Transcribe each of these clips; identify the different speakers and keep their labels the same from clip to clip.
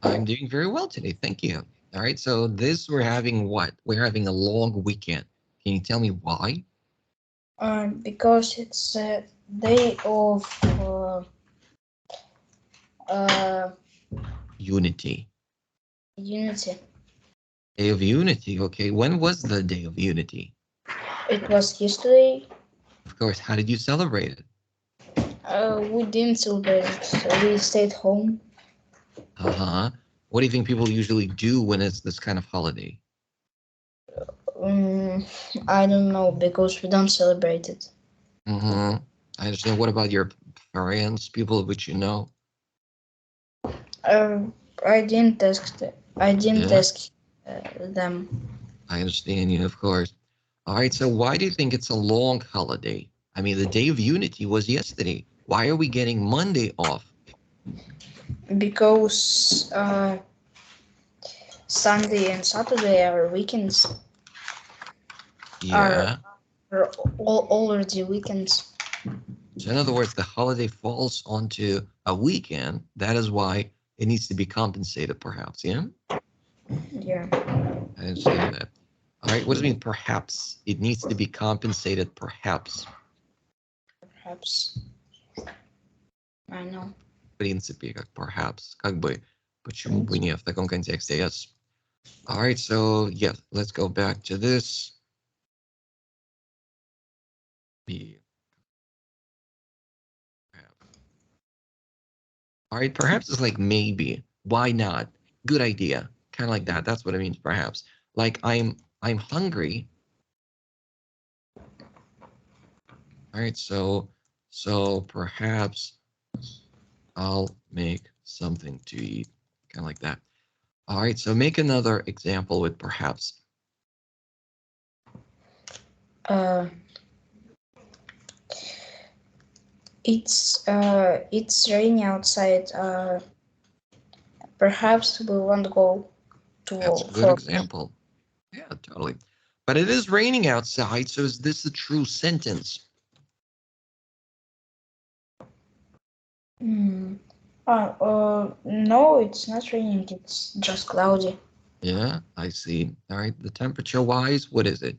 Speaker 1: I'm doing very well today. Thank you. All right. So this we're having what? We're having a long weekend. Can you tell me why?
Speaker 2: Because it's a day of uh,
Speaker 1: Unity.
Speaker 2: unity.
Speaker 1: Day of Unity. Okay. When was the Day of Unity?
Speaker 2: It was yesterday.
Speaker 1: Of course. How did you celebrate it?
Speaker 2: We didn't celebrate it. So we stayed home.
Speaker 1: Uh-huh. What do you think people usually do when it's this kind of holiday?
Speaker 2: Um, I don't know because we don't celebrate it.
Speaker 1: Mm-hmm. I understand. What about your parents, people which you know?
Speaker 2: Uh, I didn't ask. I didn't
Speaker 1: Yeah,
Speaker 2: ask them
Speaker 1: I understand you, of course. All right. So why do you think it's a long holiday? I mean, the Day of Unity was yesterday. Why are we getting Monday off?
Speaker 2: because Sunday and Saturday are weekends. Are
Speaker 1: Yeah.
Speaker 2: are all already weekends.
Speaker 1: So in other words, the holiday falls onto a weekend. That is why it needs to be compensated, perhaps. Yeah,
Speaker 2: Yeah,
Speaker 1: I understand that. All right. What does it mean? Perhaps it needs to be compensated. Perhaps.
Speaker 2: perhaps. I know.
Speaker 1: В принципе, как perhaps, как бы, почему бы не в таком контексте? Yes. All right. So yeah, let's go back to this. Be all right. Perhaps it's like maybe. Why not? Good idea. Kind of like that. That's what it means. Perhaps. Like I'm hungry. All right, so perhaps I'll make something to eat, kind of like that. All right, so make another example with perhaps.
Speaker 2: Uh, it's raining outside. Perhaps we won't go
Speaker 1: That's
Speaker 2: to
Speaker 1: a good
Speaker 2: for.
Speaker 1: example. Yeah, totally. But it is raining outside, so is this a true sentence?
Speaker 2: Mm. No, it's not raining. It's just cloudy.
Speaker 1: Yeah, I see. All right, the temperature wise, what is it?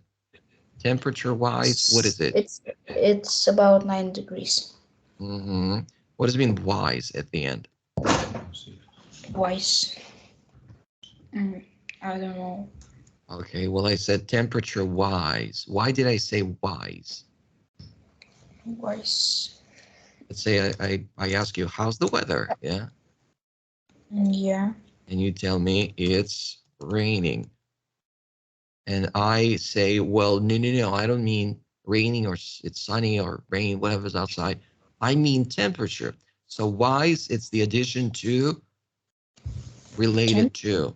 Speaker 1: Temperature wise, what is it?
Speaker 2: It's about 9 degrees.
Speaker 1: Mm-hmm. What does it mean wise at the end?
Speaker 2: Wise. Mm, I don't know.
Speaker 1: Okay, well, I said temperature wise. Why did I say wise?
Speaker 2: Wise.
Speaker 1: Let's say I ask you, how's the weather? Yeah.
Speaker 2: Yeah.
Speaker 1: And you tell me it's raining. And I say, well, no, I don't mean raining or it's sunny or rain, whatever's outside. I mean temperature. So wise, it's the addition to related to,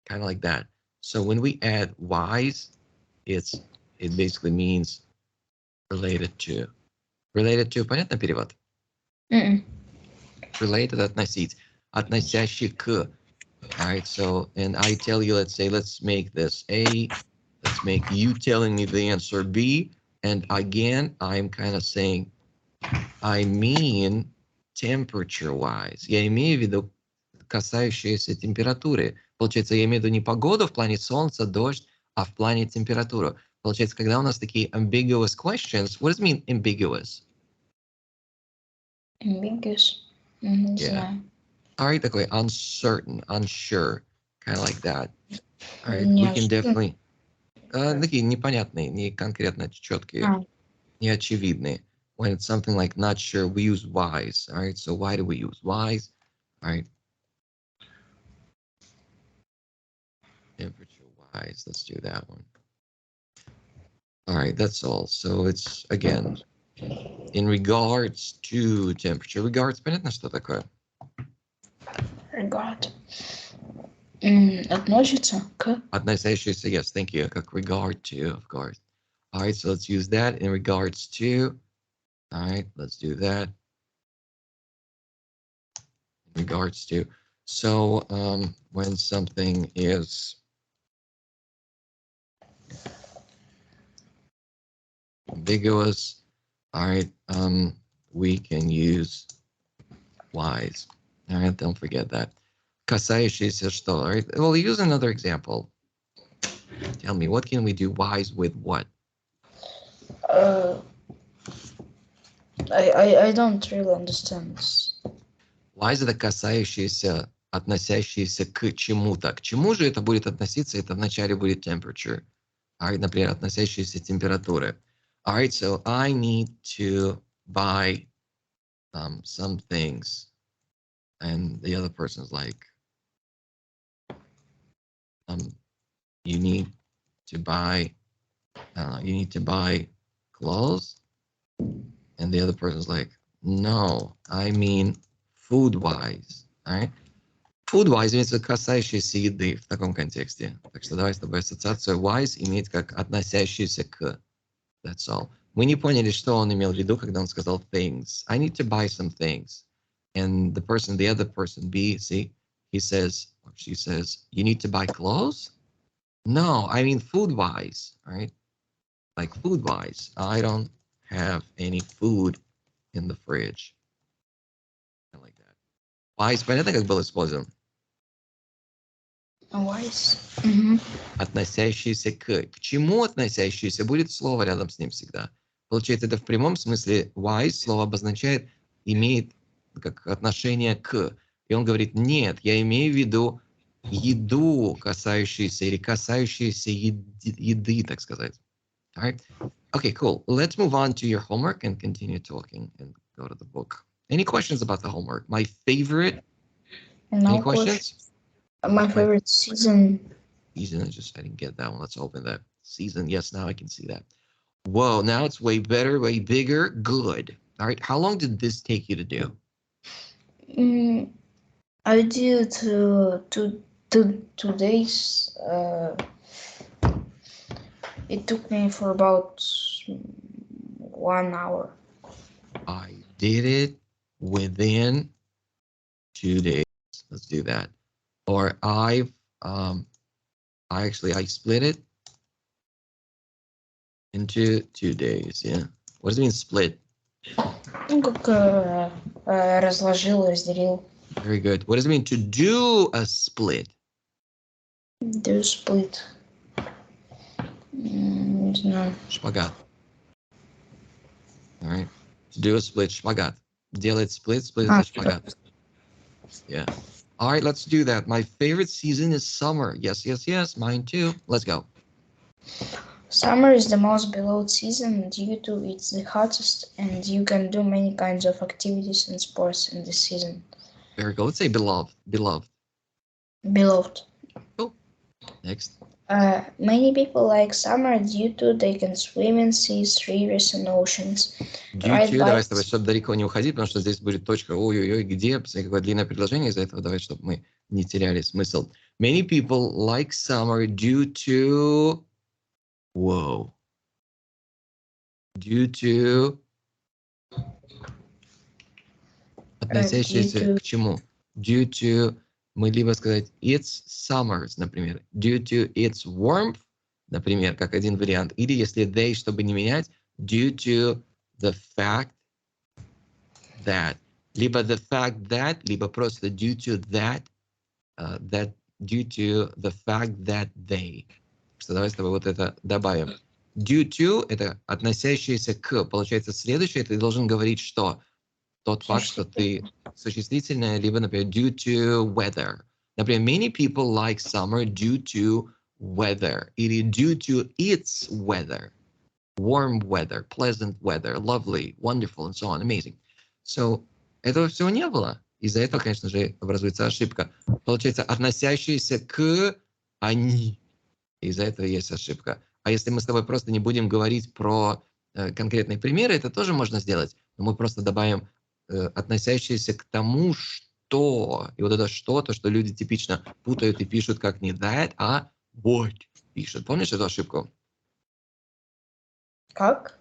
Speaker 1: kind of like that. So when we add wise, it basically means related to. Related to, понятно перевод?
Speaker 2: Mm-mm.
Speaker 1: Related, относить, относящий к. All right. So, and I tell you, let's say, let's make this A. Let's make you telling me the answer B. And again, I'm kind of saying, I mean, temperature wise. Я имею в виду касающиеся температуры. Получается, я имею в виду не погоду в плане солнца, дождь, а в плане температуры. Получается, когда у нас такие ambiguous questions, what does it mean ambiguous?
Speaker 2: Ambiguous. Не
Speaker 1: Yeah.
Speaker 2: знаю.
Speaker 1: All right, такой uncertain, unsure, kind of like that. All right, we can
Speaker 2: Неожиданно.
Speaker 1: definitely такие непонятные, не конкретно четкие,
Speaker 2: А,
Speaker 1: не очевидные. When it's something like not sure, we use wise. All right, so why do we use wise? All right, temperature wise. Let's do that one. All right, that's all. So it's again in regards to temperature. Regards, понятно, что такое?
Speaker 2: regard. Относится к.
Speaker 1: Относящийся, yes, thank you. Как regard to, of course. All right, so let's use that in regards to. All right, let's do that. In regards to. So when something is ambiguous, all right, we can use wise. All right, don't forget that. касающиеся что? Right? Well, use another example. Tell me, what can we do wise with what?
Speaker 2: I don't really understand this.
Speaker 1: Wise это касающиеся, относящиеся к чему-то. К чему же это будет относиться? Это вначале будет temperature. Alright, например, относящиеся температуры. Alright, so I need to buy some things. And the other person's like, you need to buy, you need to buy clothes. And the other person's like, no, I mean food-wise. Alright? Food-wise имеется касающийся еды в таком контексте. Так что давай с тобой ассоциацию wise имеет как относящийся к. That's all. Мы не поняли, что он имел в виду, когда он сказал things. I need to buy some things. And the other person, B, see, he says, or she says, you need to buy clothes? No, I mean food-wise, right? Like food-wise. I don't have any food in the fridge. Like that. Wise, понятно, как был использован?
Speaker 2: Wise.
Speaker 1: Относящийся к. К чему относящийся? Будет слово рядом с ним всегда. Получается, это в прямом смысле wise слово обозначает, имеет как отношение к. И он говорит, нет, я имею в виду еду, касающуюся или касающуюся еды, так сказать. All right. Okay, cool. Let's move on to your homework and continue talking and go to the book. Any questions about the homework? My favorite?
Speaker 2: No
Speaker 1: Any questions?
Speaker 2: My favorite season.
Speaker 1: Season, I didn't get that one. Let's open that. Season, yes, now I can see that. Whoa, now it's way better, way bigger. Good. All right, how long did this take you to do?
Speaker 2: I did 2 days. It took me for about 1 hour.
Speaker 1: I did it within 2 days. Let's do that. Or I split it into 2 days. Yeah. What does it mean split?
Speaker 2: Ну, как разложил, разделил.
Speaker 1: Very good. What does it mean to do a split?
Speaker 2: Do split. Не знаю.
Speaker 1: Шпагат. All right. To do a split, шпагат. Делать split, это шпагат. Yeah. All right, let's do that. My favorite season is summer. Yes, yes, yes. Mine too. Let's go.
Speaker 2: Summer is the most beloved season due to it's the hottest and you can do many kinds of activities and sports in this season.
Speaker 1: Very good. Let's say beloved. Beloved.
Speaker 2: Beloved.
Speaker 1: Cool. Next.
Speaker 2: Many people like summer due to they can swim in seas, rivers and oceans.
Speaker 1: Due to, давай с тобой, чтобы далеко не уходить, потому что здесь будет точка ой-ой-ой, где, посмотри, какое длинное предложение из-за этого, давай, чтобы мы не теряли смысл. Many people like summer due to, whoa, due to, относящиеся к чему? Due to, мы либо сказать it's summers, например, due to its warmth, например, как один вариант, или если they, чтобы не менять, due to the fact that, либо the fact that, либо просто due to that, due to the fact that they. Что давай с тобой вот это добавим. Due to это относящееся к, получается следующее, ты должен говорить что? Тот факт, что ты существительное, либо, например, due to weather. Например, many people like summer due to weather, или due to its weather. Warm weather, pleasant weather, lovely, wonderful, and so on, amazing. So, этого всего не было. Из-за этого, конечно же, образуется ошибка. Получается, относящиеся к они. Из-за этого есть ошибка. А если мы с тобой просто не будем говорить про конкретные примеры, это тоже можно сделать. Но мы просто добавим относящиеся к тому, что. И вот это что-то, что люди типично путают и пишут как не that, а what пишут. Помнишь эту ошибку?
Speaker 2: Как?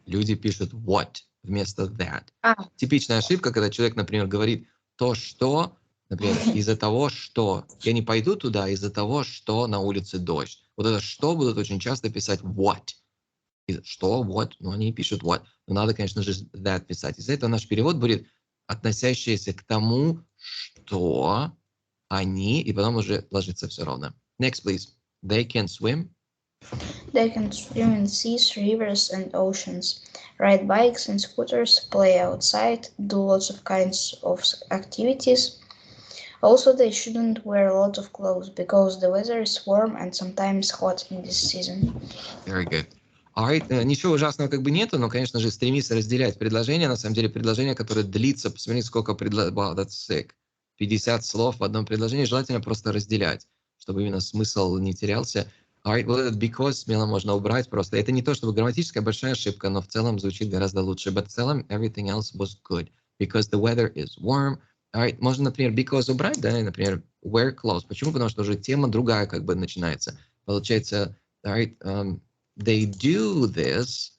Speaker 1: Люди пишут what вместо that. Типичная ошибка, когда человек, например, говорит то, что, например, из-за того, что я не пойду туда, из-за того, что на улице дождь. Вот это что будут очень часто писать what. Что, what, но они пишут what. Но надо, конечно же, that писать. Из-за этого наш перевод будет относящийся к тому, что они, и потом уже ложится все ровно. Next, please. They can swim.
Speaker 2: They can swim in seas, rivers, and oceans, ride bikes and scooters, play outside, do lots of kinds of activities. Also, they shouldn't wear a lot of clothes because the weather is warm and sometimes hot in this season.
Speaker 1: Very good. Alright, ничего ужасного как бы нету, но, конечно же, стремиться разделять предложения. На самом деле, предложение, которое длится, посмотрите, сколько wow, that's sick. 50 слов в одном предложении, желательно просто разделять, чтобы именно смысл не терялся. Alright, вот этот because смело можно убрать просто. Это не то, чтобы грамматическая большая ошибка, но в целом звучит гораздо лучше. But в целом, everything else was good. Because the weather is warm. Alright, можно, например, because убрать, да, и, например, wear clothes. Почему? Потому что уже тема другая как бы начинается. Получается, alright, they do this,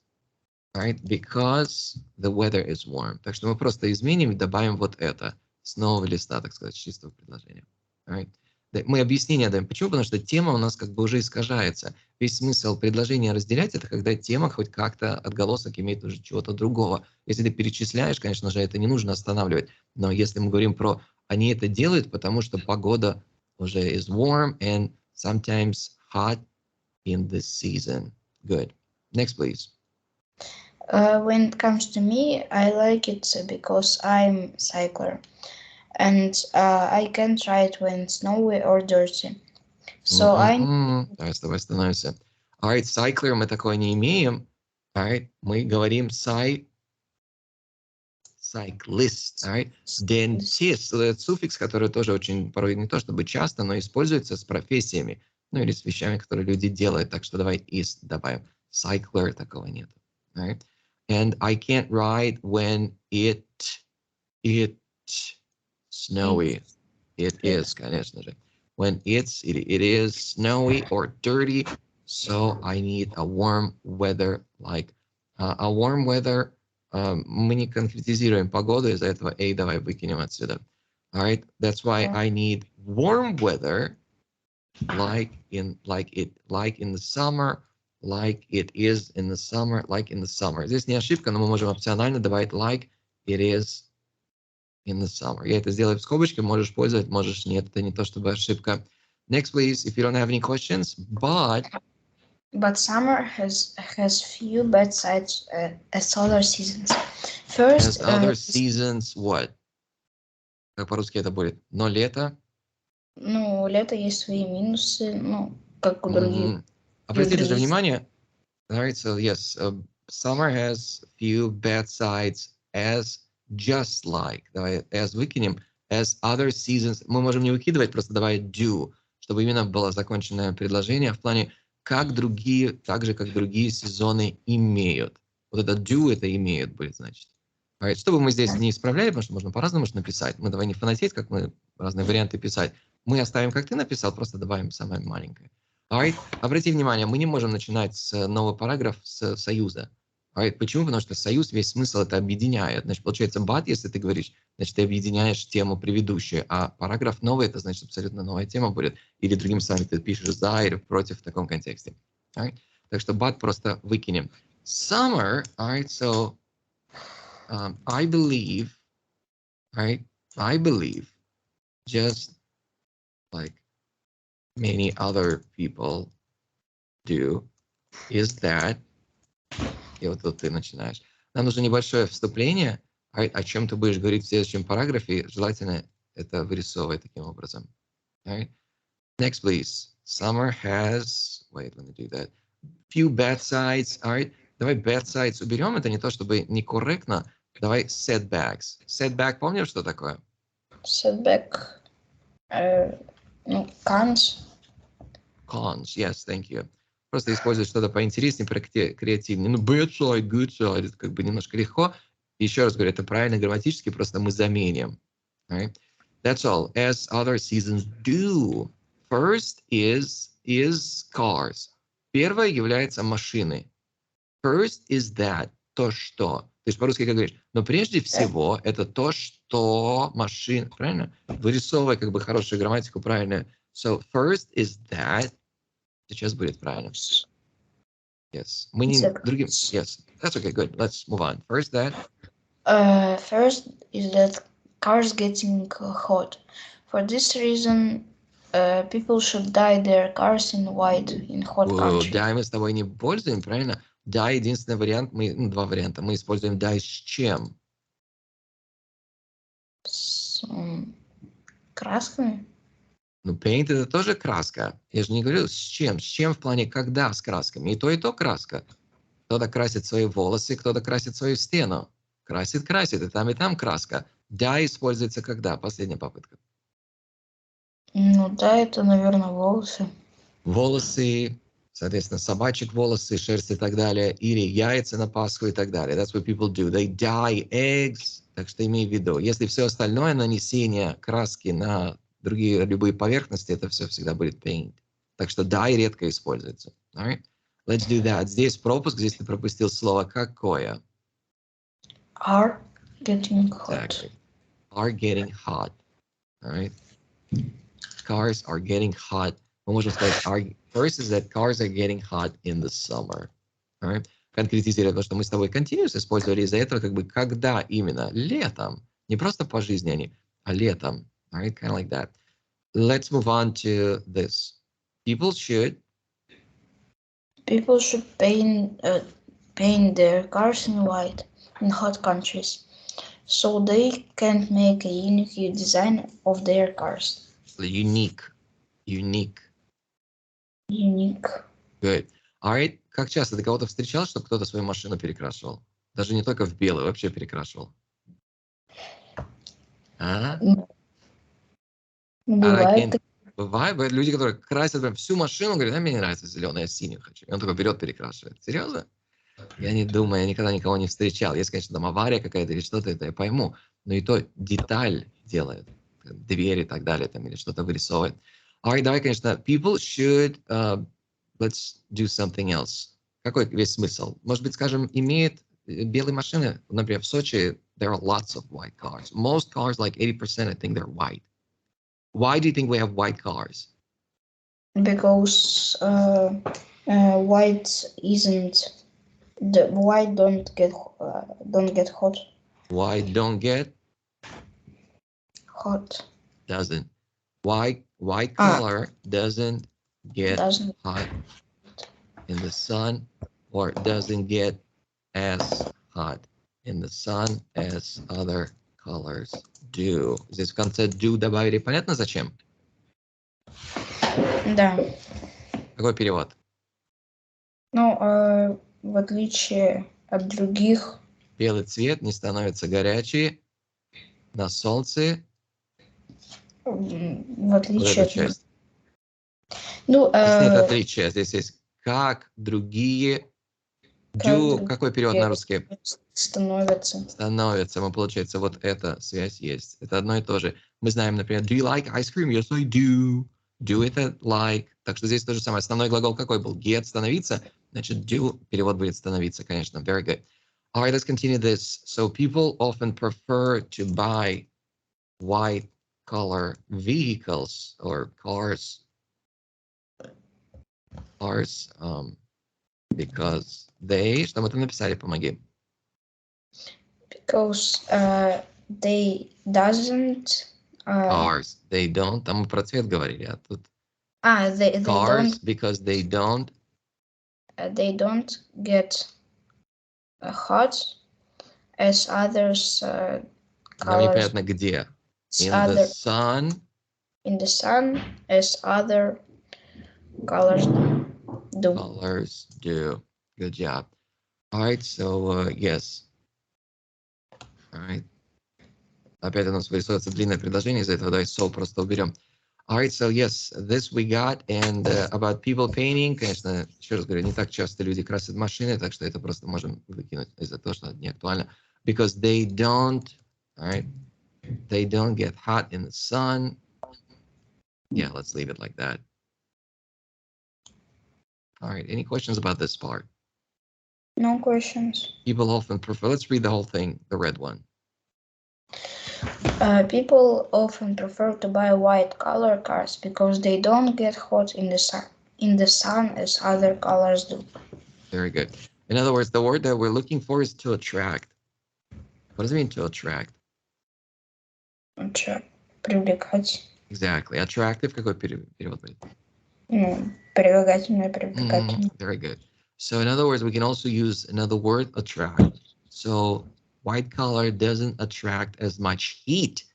Speaker 1: right, because the weather is warm. Так что мы просто изменим и добавим вот это с нового листа, так сказать, чистого предложения. Right? Мы объяснение даем. Почему? Потому что тема у нас как бы уже искажается. Весь смысл предложения разделять — это когда тема хоть как-то отголосок имеет уже чего-то другого. Если ты перечисляешь, конечно же, это не нужно останавливать. Но если мы говорим про «они это делают, потому что погода уже is warm and sometimes hot in this season». Good. Next, please.
Speaker 2: When it comes to me, I like it because I'm a cycler. And I can't ride when it's snowy or dirty. So
Speaker 1: Давай с тобой становимся. Alright, cycler мы такое не имеем. Alright, мы говорим cyclist. Alright, dentist. Это суффикс, который тоже очень порой не то чтобы часто, но используется с профессиями. Ну или с вещами, которые люди делают. Так что давай is добавим. Cycler такого нет. Alright. And I can't ride when it snowy. It is, конечно же. When it is snowy or dirty, so I need a warm weather like a warm weather. Мы не конкретизируем погоду, из-за этого A давай выкинем отсюда. All right, that's why I need warm weather like in the summer, like it is in the summer, like in the summer. Здесь не ошибка, но мы можем опционально добавить like it is in the summer. Я это сделаю в скобочке, можешь пользовать, можешь нет. Это не то чтобы ошибка. Next, please, if you don't have any questions, but
Speaker 2: summer has few bad sides as other seasons. First,
Speaker 1: as other seasons, what? Как по-русски это будет? Но лето?
Speaker 2: Ну, лето есть свои минусы, ну, как у других.
Speaker 1: Обратите же внимание. All right, so yes, summer has few bad sides as just like. Давай as выкинем. As other seasons. Мы можем не выкидывать, просто давай do, чтобы именно было законченное предложение в плане как другие, так же, как другие сезоны имеют. Вот это do, это имеют будет, значит. Right. Чтобы мы здесь не исправляли, потому что можно по-разному написать. Мы давай не фанатеть, как мы разные варианты писать. Мы оставим, как ты написал, просто добавим самое маленькое. Right. Обрати внимание, мы не можем начинать с нового параграфа с союза. Right. Почему? Потому что союз, весь смысл это объединяет. Значит, получается, but, если ты говоришь, значит, ты объединяешь тему предыдущую, а параграф новый, это значит, абсолютно новая тема будет. Или другими словами, ты пишешь за или против в таком контексте. Right. Так что but просто выкинем. Summer, alright, so I believe, right? I believe, just like many other people do, is that, и вот тут ты начинаешь. Нам нужно небольшое вступление, о чем ты будешь говорить в следующем параграфе, желательно это вырисовывать таким образом. Right? Next, please. Summer has, wait, let me do that. Few bad sides, all right? Давай bad sides уберем, это не то чтобы некорректно. Давай setbacks. Setback, помнишь, что такое?
Speaker 2: Setback, ну, cons.
Speaker 1: Cons, yes, thank you. Просто используй что-то поинтереснее, креативнее. Ну, bad side, good side, это как бы немножко легко. Еще раз говорю, это правильно грамматически, просто мы заменим. Right? That's all. As other seasons do. First is cars. Первое является машины. First is that. То, что. Ты же по-русски как говоришь. Но прежде всего это то, что машина. Правильно? Вырисовывай как бы хорошую грамматику правильно. So first is that. Сейчас будет правильно. Yes. Мы не другим. Yes. That's okay. Good. Let's move on. First that.
Speaker 2: First is that cars getting hot. For this reason, people should dye their cars in white in hot countries.
Speaker 1: Dye мы с тобой не пользуем, правильно? Dye единственный вариант, два варианта. Мы используем dye с чем?
Speaker 2: С красками.
Speaker 1: Ну, paint это тоже краска. Я же не говорю с чем. С чем в плане когда с красками. И то краска. Кто-то красит свои волосы, кто-то красит свою стену. Красит, и там краска. Dye используется когда? Последняя попытка.
Speaker 2: Ну да, это, наверное, волосы.
Speaker 1: Волосы, соответственно, собачек волосы, шерсть и так далее. Или яйца на Пасху и так далее. That's what people do. They dye eggs. Так что имей в виду. Если все остальное нанесение краски на другие любые поверхности, это все всегда будет paint. Так что dye редко используется. Alright? Let's do that. Здесь пропуск, здесь ты пропустил слово какое.
Speaker 2: Are getting hot.
Speaker 1: Exactly. Are getting hot. Alright? Cars are getting hot. Мы можем сказать, first is that cars are getting hot in the summer. Alright? Конкретизировать то, что мы с тобой continuous использовали из-за этого, как бы, когда именно? Летом. Не просто по жизни они, а летом. Alright? Kind of like that. Let's move on to this. People should
Speaker 2: paint their cars in white in hot countries, so they can make a unique design of their cars.
Speaker 1: Unique. Good. Alright. Как часто ты кого-то встречал, чтобы кто-то свою машину перекрашивал? Даже не только в белый, вообще перекрашивал.
Speaker 2: Бывает.
Speaker 1: Бывает люди, которые красят прям всю машину, говорят, мне не нравится зеленый, я синюю хочу. И он только берет, перекрашивает. Серьезно? Я не думаю, я никогда никого не встречал. Если, конечно, там авария какая-то или что-то, это я пойму. Но и то деталь делает. Двери и так далее, там, или что-то вырисовывает. Alright, давай, конечно, people should, let's do something else. Какой весь смысл? Может быть, скажем, имеет белые машины, например, в Сочи, there are lots of white cars. Most cars, like 80%, I think they're white. Why do you think we have white cars?
Speaker 2: Because white isn't the white don't get hot.
Speaker 1: White don't get
Speaker 2: Hot.
Speaker 1: Doesn't. White color doesn't get hot in the sun, or doesn't get as hot in the sun as other colors do. Здесь в конце do добавили. Понятно зачем?
Speaker 2: Да.
Speaker 1: Какой перевод?
Speaker 2: Ну, в отличие от других.
Speaker 1: Белый цвет не становится горячий на солнце.
Speaker 2: В отличие
Speaker 1: вот эта часть.
Speaker 2: Ну,
Speaker 1: здесь нет отличия. Здесь есть как другие. Какой перевод на русский? Становится. Получается, вот эта связь есть. Это одно и то же. Мы знаем, например, do you like ice cream? Yes, I do. Do это like. Так что здесь то же самое. Основной глагол какой был? Get, становиться. Значит, do, перевод будет становиться, конечно. Very good. All right, let's continue this. So people often prefer to buy white color vehicles or cars. Because they... Что мы там написали? Помоги.
Speaker 2: Because they doesn't...
Speaker 1: Cars. They don't. Там мы про цвет говорили, а тут...
Speaker 2: they
Speaker 1: Cars,
Speaker 2: don't...
Speaker 1: because they don't...
Speaker 2: They don't get hot as others
Speaker 1: Нам непонятно где. In the sun.
Speaker 2: In the sun as other colors do.
Speaker 1: Colors do. Good job. All right, so yes. All right. Опять у нас вырисовывается длинное предложение, из-за этого давай so просто уберем. All right, so yes, this we got. And about people painting, конечно, еще раз говорю, не так часто люди красят машины, так что это просто можем выкинуть из-за того, что это не актуально. Because they don't, all right, they don't get hot in the sun. Yeah, let's leave it like that. All right, any questions about this part?
Speaker 2: No questions.
Speaker 1: People often prefer, let's read the whole thing, the red one.
Speaker 2: People often prefer to buy white color cars because they don't get hot in the sun as other colors do.
Speaker 1: Very good. In other words, the word that we're looking for is to attract. What does it mean to attract?
Speaker 2: Привлекать.
Speaker 1: Exactly. Attractive. Какой перевод будет?
Speaker 2: Ну, прилагательное, привлекательное.
Speaker 1: Very good. So in other words, we can also use another word, attract. So white color doesn't attract as much heat,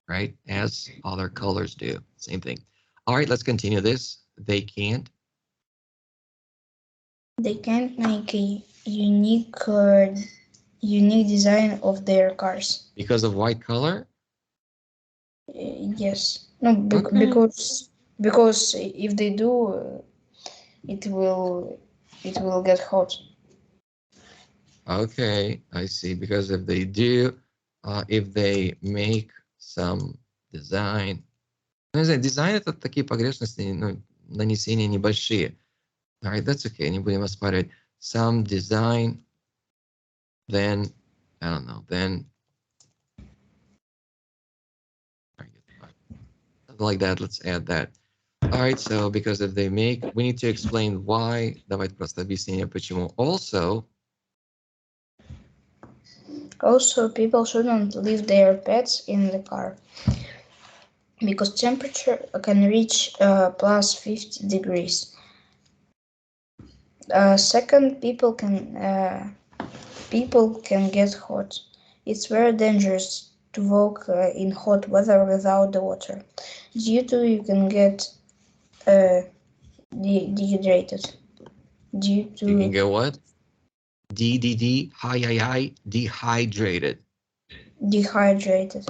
Speaker 1: right, as other colors do. Same thing. All right, let's continue this. They can't.
Speaker 2: They can't make a unique design of their cars.
Speaker 1: Because of white color?
Speaker 2: Yes. No,
Speaker 1: Okay.
Speaker 2: because if they do, it will get hot.
Speaker 1: Okay, I see. Because if they do, if they make some design. Ну, не знаю, дизайн — это такие погрешности, ну, нанесения небольшие. All right, that's okay. Не будем оспаривать. Some design, then, I don't know, then, something like that. Let's add that. All right, so because if they make, we need to explain why. Давайте просто объяснение, почему.
Speaker 2: Also, people shouldn't leave their pets in the car because temperature can reach plus 50 degrees. Second, people can get hot. It's very dangerous to walk in hot weather without the water. Due to you can get dehydrated.
Speaker 1: You can get what? Dehydrated.
Speaker 2: Dehydrated.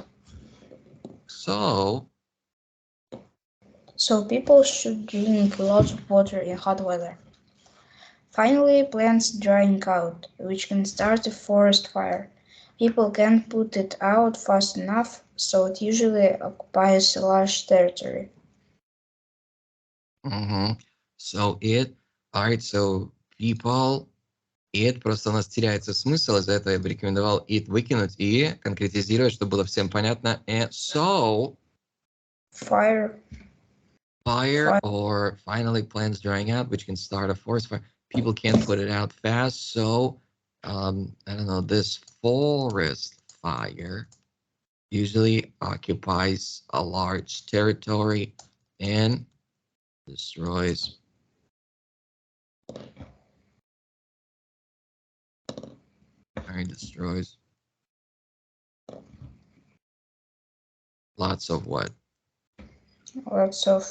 Speaker 1: So
Speaker 2: people should drink lots of water in hot weather. Finally, plants drying out, which can start a forest fire. People can't put it out fast enough, so it usually occupies a large territory.
Speaker 1: So it, all right, so people, it, просто у нас теряется смысл, из-за этого я бы рекомендовал it выкинуть и конкретизировать, чтобы было всем понятно. And so
Speaker 2: Fire
Speaker 1: or finally plants drying out, which can start a forest fire. People can't put it out fast, so I don't know, this forest fire usually occupies a large territory and destroys lots of what?
Speaker 2: lots of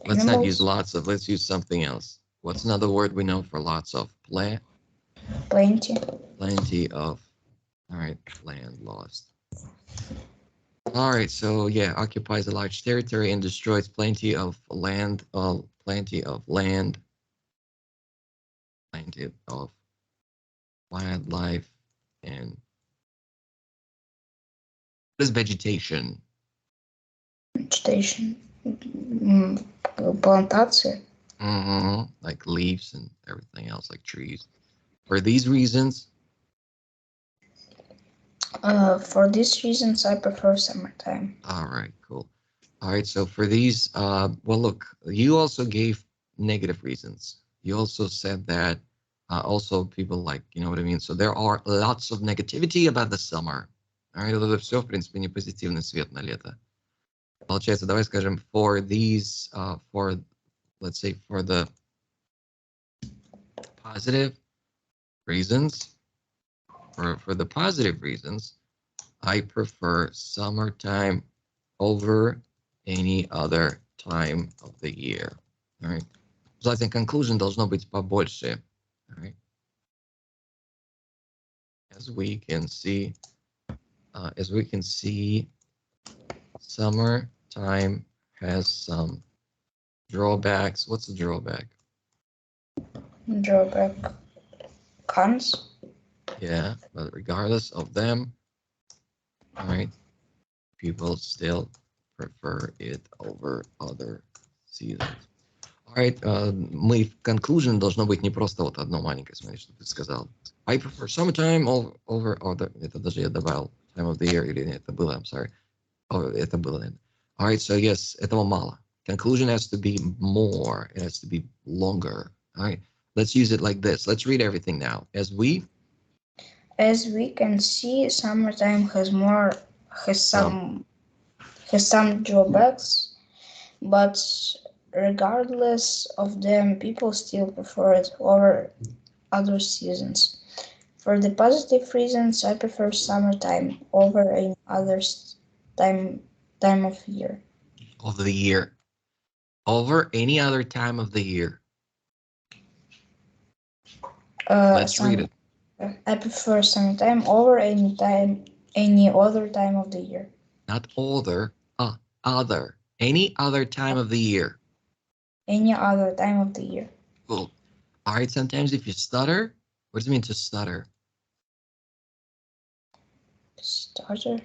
Speaker 1: Let's not use
Speaker 2: animals.
Speaker 1: lots of, let's use something else. What's another word we know for lots of?
Speaker 2: Plenty.
Speaker 1: Plenty of. All right, land lost. All right, so yeah, occupies a large territory and destroys plenty of land, plenty of wildlife, and what is vegetation?
Speaker 2: Vegetation. Плантация.
Speaker 1: Like leaves and everything else, like trees. For these reasons,
Speaker 2: for these reasons, I prefer summertime.
Speaker 1: all right, cool. All right, so for these, well, look, you also gave negative reasons. You also said that also people like, you know what I mean? So there are lots of negativity about the summer. All right, это все, в принципе, не позитивный свет на лето. Получается, давай скажем, for these, let's say, for the positive reasons, for the positive reasons, I prefer summertime over any other time of the year. All right. So I think conclusion должно быть побольше. All right. As we can see, summertime has some drawbacks. What's the drawback?
Speaker 2: Drawback. Cons.
Speaker 1: Yeah, but regardless of them, all right, people still prefer it over other seasons. All right, мы в conclusion должно быть не просто вот одно маленькое, смотри, что ты сказал. I prefer summertime over other. Это даже я добавил time of the year или нет, это было, I'm sorry. Это было, наверное. All right, so yes, этого мало. Conclusion has to be more. It has to be longer. All right, let's use it like this. Let's read everything now. As we
Speaker 2: can see, summertime has some drawbacks. but regardless of them, people still prefer it over other seasons. For the positive reasons, I prefer summertime over any other time of year.
Speaker 1: Of the year. Over any other time of the year. Let's read it.
Speaker 2: I prefer summertime over any other time of the year.
Speaker 1: Not other, other. Any other time of the year.
Speaker 2: Any other time of the year.
Speaker 1: Cool. All right, sometimes if you stutter, what does it mean to stutter?
Speaker 2: Stutter.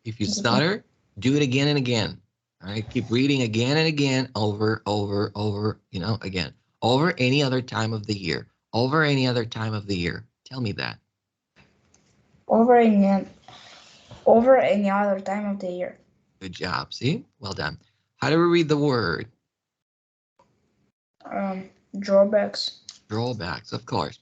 Speaker 1: If you stutter, do it again and again. All right, keep reading again and again, over, again. Over any other time of the year. Over any other time of the year. Tell me that.
Speaker 2: Over any other time of the year.
Speaker 1: Good job. See? Well done. How do we read the word?
Speaker 2: Drawbacks.
Speaker 1: Drawbacks, of course.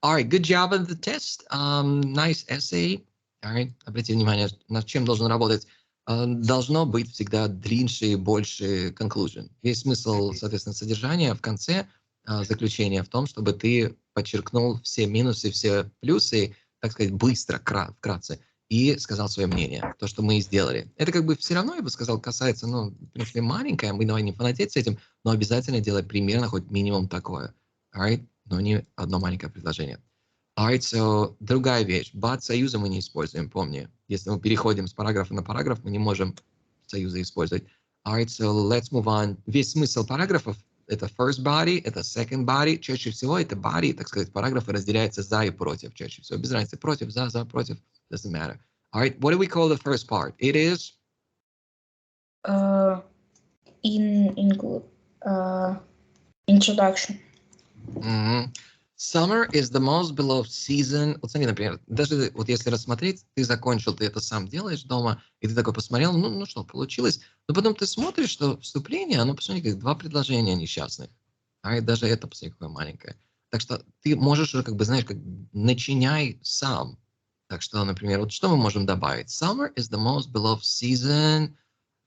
Speaker 1: All right, good job on the test. Nice essay. All right, обратите внимание, над чем должен работать. Должно быть всегда длиннее, больше conclusion. Весь смысл, соответственно, содержания в конце заключения в том, чтобы ты подчеркнул все минусы, все плюсы, так сказать, быстро, вкратце, и сказал свое мнение, то, что мы и сделали. Это как бы все равно, я бы сказал, касается, в принципе, маленькое, мы давай не фанатеть с этим, но обязательно делать примерно хоть минимум такое. All right? Но не одно маленькое предложение. Alright, so другая вещь. But союза мы не используем, помни. Если мы переходим с параграфа на параграф, мы не можем союзы использовать. Alright, so let's move on. Весь смысл параграфов — это first body, это second body. Чаще всего это body, так сказать, параграфы разделяются за и против. Чаще всего без разницы. Против, за, против. Doesn't matter. Alright, what do we call the first part? It is?
Speaker 2: Introduction.
Speaker 1: Summer is the most beloved season. Вот смотри, например, даже вот если рассмотреть, ты закончил, ты это сам делаешь дома, и ты такой посмотрел, ну что, получилось. Но потом ты смотришь, что вступление, оно, посмотри, как два предложения несчастных. А даже это, посмотри, какое маленькое. Так что ты можешь уже, как бы, знаешь, как начиняй сам. Так что, например, вот что мы можем добавить? Summer is the most beloved season.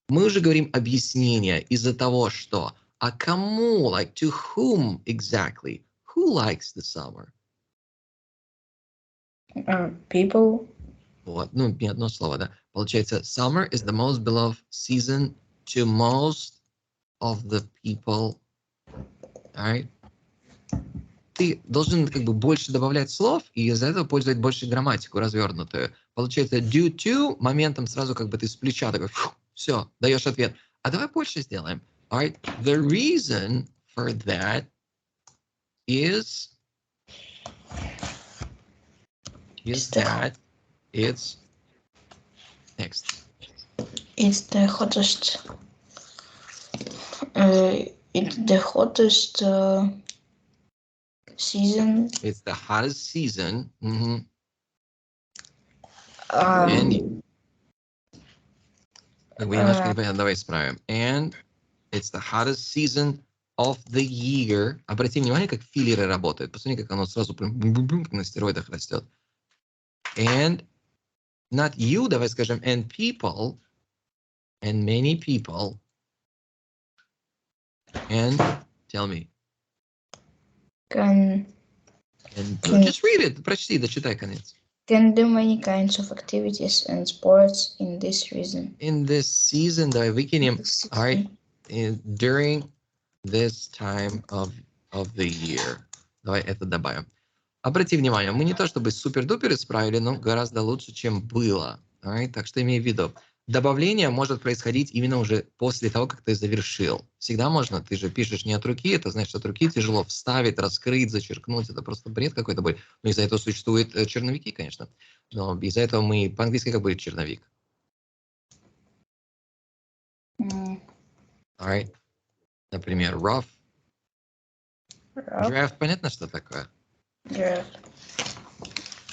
Speaker 1: Мы уже говорим объяснение из-за того, что. А кому, like, to whom exactly? Who likes the summer?
Speaker 2: People.
Speaker 1: Вот, не одно слово, да. Получается, summer is the most beloved season to most of the people. All right? Ты должен как бы больше добавлять слов и из-за этого пользовать больше грамматику развернутую. Получается, due to моментом сразу как бы ты с плеча такой, все, даешь ответ. А давай больше сделаем. All right? The reason for that is that it's next.
Speaker 2: It's the hottest. It's the hottest season.
Speaker 1: It's the hottest season. Давай исправим. And it's the hottest season of the year. Обрати внимание, как филлеры работают. Посмотри, как оно сразу прям на стероидах растет. And not you, давай скажем, and people, and many people, and tell me. Just read it, прочти, дочитай конец.
Speaker 2: Can do many kinds of activities and sports in this season.
Speaker 1: In this season, давай выкинем, all right, during this time of the year. Давай это добавим. Обрати внимание, мы не то чтобы супер-дупер исправили, но гораздо лучше, чем было. Right? Так что имей в виду. Добавление может происходить именно уже после того, как ты завершил. Всегда можно, ты же пишешь не от руки, это значит, от руки тяжело вставить, раскрыть, зачеркнуть. Это просто бред какой-то будет. Но из-за этого существуют черновики, конечно. Но из-за этого мы по-английски как будет черновик? Alright. Например, rough. Draft, понятно, что такое?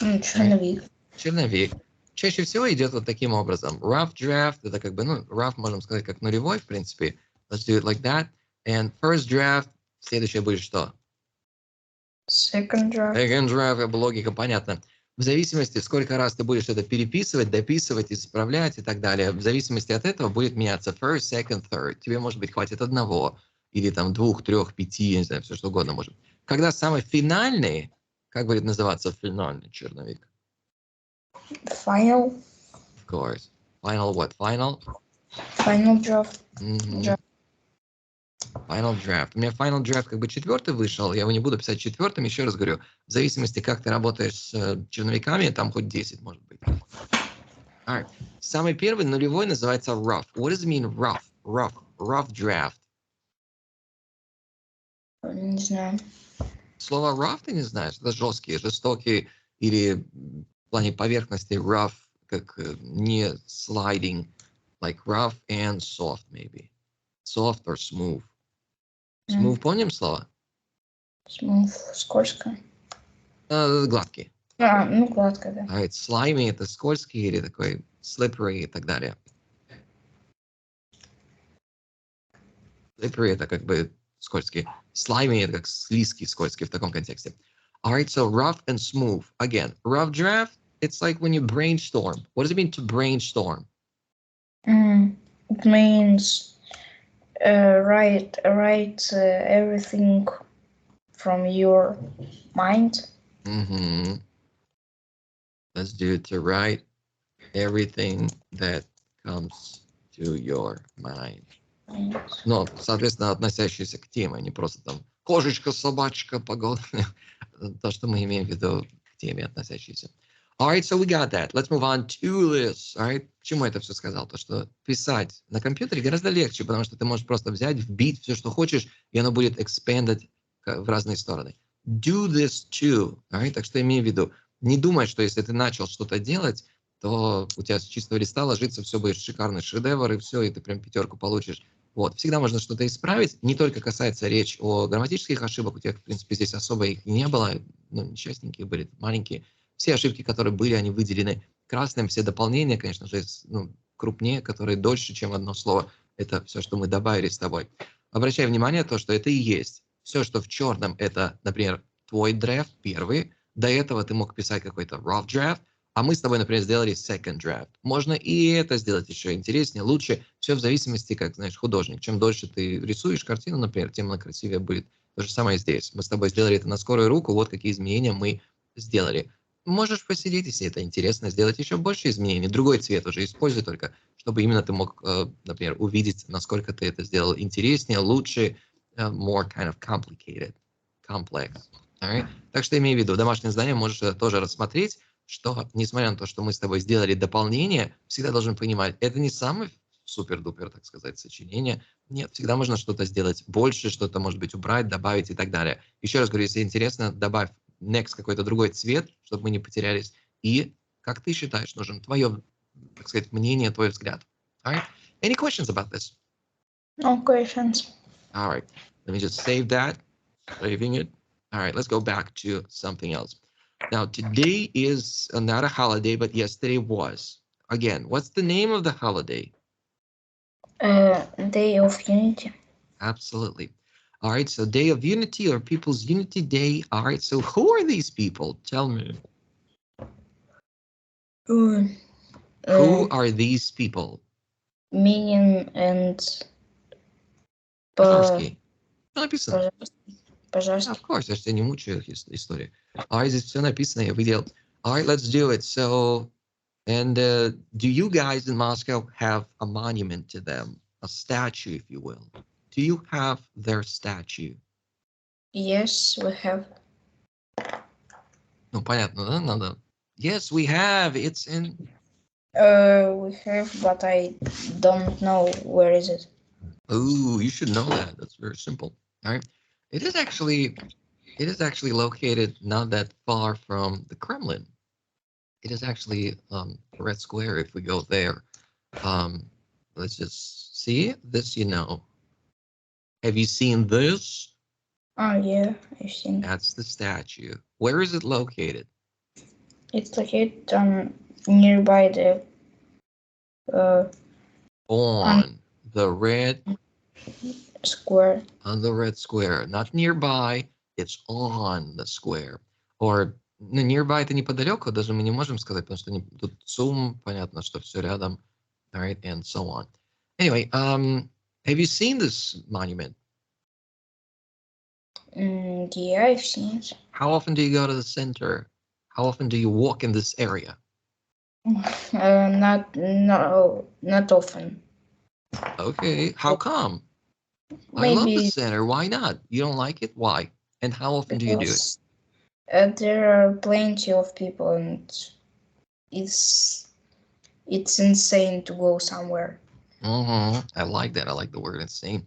Speaker 2: Черновик.
Speaker 1: Черновик. Чаще всего идет вот таким образом. Rough draft, это как бы, rough можем сказать как нулевой, в принципе. Let's do it like that. And first draft, следующее будет что?
Speaker 2: Second draft.
Speaker 1: Second draft, логика понятна. в зависимости, сколько раз ты будешь это переписывать, дописывать, исправлять и так далее, в зависимости от этого будет меняться first, second, third. Тебе, может быть, хватит одного, или там 2, 3, 5, я не знаю, все что угодно может. Когда самый финальный, как будет называться финальный черновик?
Speaker 2: Final.
Speaker 1: Of course. Final what? Final?
Speaker 2: Final draft.
Speaker 1: Final draft. У меня final draft как бы 4 вышел, я его не буду писать 4, еще раз говорю, в зависимости, как ты работаешь с черновиками, там хоть 10 может быть. Alright. Самый первый, нулевой, называется rough. What does it mean rough? Rough draft.
Speaker 2: Не знаю.
Speaker 1: Слово rough ты не знаешь? Это жесткий, жестокий, или в плане поверхности rough, как не sliding, like rough and soft maybe. Soft or smooth. Smooth, помним слово?
Speaker 2: Smooth, скользко.
Speaker 1: Гладкий.
Speaker 2: Ну гладко, да.
Speaker 1: Alright, slimy это скользкий или такой slippery и так далее. Slippery это как бы скользкий. Slimy это как слизкий, скользкий в таком контексте. Alright, so rough and smooth. Again, rough draft, it's like when you brainstorm. What does it mean to brainstorm?
Speaker 2: It means write everything from your mind.
Speaker 1: Let's do it to write everything that comes to your mind. Но, соответственно, относящиеся к теме, а не просто там кошечка, собачка, погода. То, что мы имеем в виду к теме относящиеся. Alright, so we got that. Let's move on to this. Alright, почему я это все сказал? То, что писать на компьютере гораздо легче, потому что ты можешь просто взять, вбить все, что хочешь, и оно будет expanded в разные стороны. Do this too. Alright, так что имей в виду, не думай, что если ты начал что-то делать, то у тебя с чистого листа ложится, все будет шикарный шедевр, и все, и ты прям 5 получишь. Вот. Всегда можно что-то исправить. Не только касается речь о грамматических ошибок, у тебя, в принципе, здесь особо их не было, ну, несчастненькие были, маленькие. Все ошибки, которые были, они выделены красным, все дополнения, конечно же, крупнее, которые дольше, чем одно слово. Это все, что мы добавили с тобой. Обращай внимание на то, что это и есть. Все, что в черном, это, например, твой драфт, первый. До этого ты мог писать какой-то rough draft, а мы с тобой, например, сделали second draft. Можно и это сделать еще интереснее, лучше. Все в зависимости, как, знаешь, художник. Чем дольше ты рисуешь картину, например, тем она красивее будет. То же самое здесь. Мы с тобой сделали это на скорую руку. Вот какие изменения мы сделали. Можешь посидеть, если это интересно, сделать еще больше изменений. Другой цвет уже используй только, чтобы именно ты мог, например, увидеть, насколько ты это сделал интереснее, лучше, more kind of complicated, complex. Alright? Так что имей в виду, домашнее задание можешь это тоже рассмотреть, что, несмотря на то, что мы с тобой сделали дополнение, всегда должен понимать, это не самое супер-дупер, так сказать, сочинение. Нет, всегда можно что-то сделать больше, что-то, может быть, убрать, добавить и так далее. Еще раз говорю, если интересно, добавь next какой-то другой цвет, чтобы мы не потерялись. И, как ты считаешь, нужен твое, так сказать, мнение, твой взгляд. Alright? Any questions about this?
Speaker 2: No questions.
Speaker 1: Alright, let me just save that, saving it. Alright, let's go back to something else. Now, today is not a holiday, but yesterday was. Again, what's the name of the holiday?
Speaker 2: Day of Unity.
Speaker 1: Absolutely. All right, so Day of Unity or People's Unity Day. All right, so who are these people? Tell me. Who are these people?
Speaker 2: Meaning and
Speaker 1: Пожарский. Что написано?
Speaker 2: Пожарский.
Speaker 1: Of course, я же тебя не мучаю историю. All right, здесь все написано, я видел. All right, let's do it. So, and do you guys in Moscow have a monument to them? A statue, if you will. Do you have their statue?
Speaker 2: Yes, we have.
Speaker 1: Ну, понятно, да? Надо. Yes, we have. It's in...
Speaker 2: We have, but I don't know where is it.
Speaker 1: Oh, you should know that. That's very simple. All right. It is actually located not that far from the Kremlin. It is actually Red Square if we go there. Let's just see this, you know. Have you seen this?
Speaker 2: Oh, yeah, I've seen.
Speaker 1: That's the statue. Where is it located?
Speaker 2: It's located nearby the
Speaker 1: on the red
Speaker 2: square.
Speaker 1: On the red square, not nearby. It's on the square. Or Ну, nearby это неподалеку, даже мы не можем сказать, потому что тут Сум, понятно, что все рядом, all right, and so on. Anyway, have you seen this monument?
Speaker 2: Yeah, I've seen it.
Speaker 1: How often do you go to the center? How often do you walk in this area?
Speaker 2: Not often.
Speaker 1: Okay, how come? I love the
Speaker 2: Maybe
Speaker 1: center. Why not? You don't like it? Why? And how often do you do it?
Speaker 2: because there are plenty of people and it's insane to go somewhere.
Speaker 1: I like that. I like the word insane.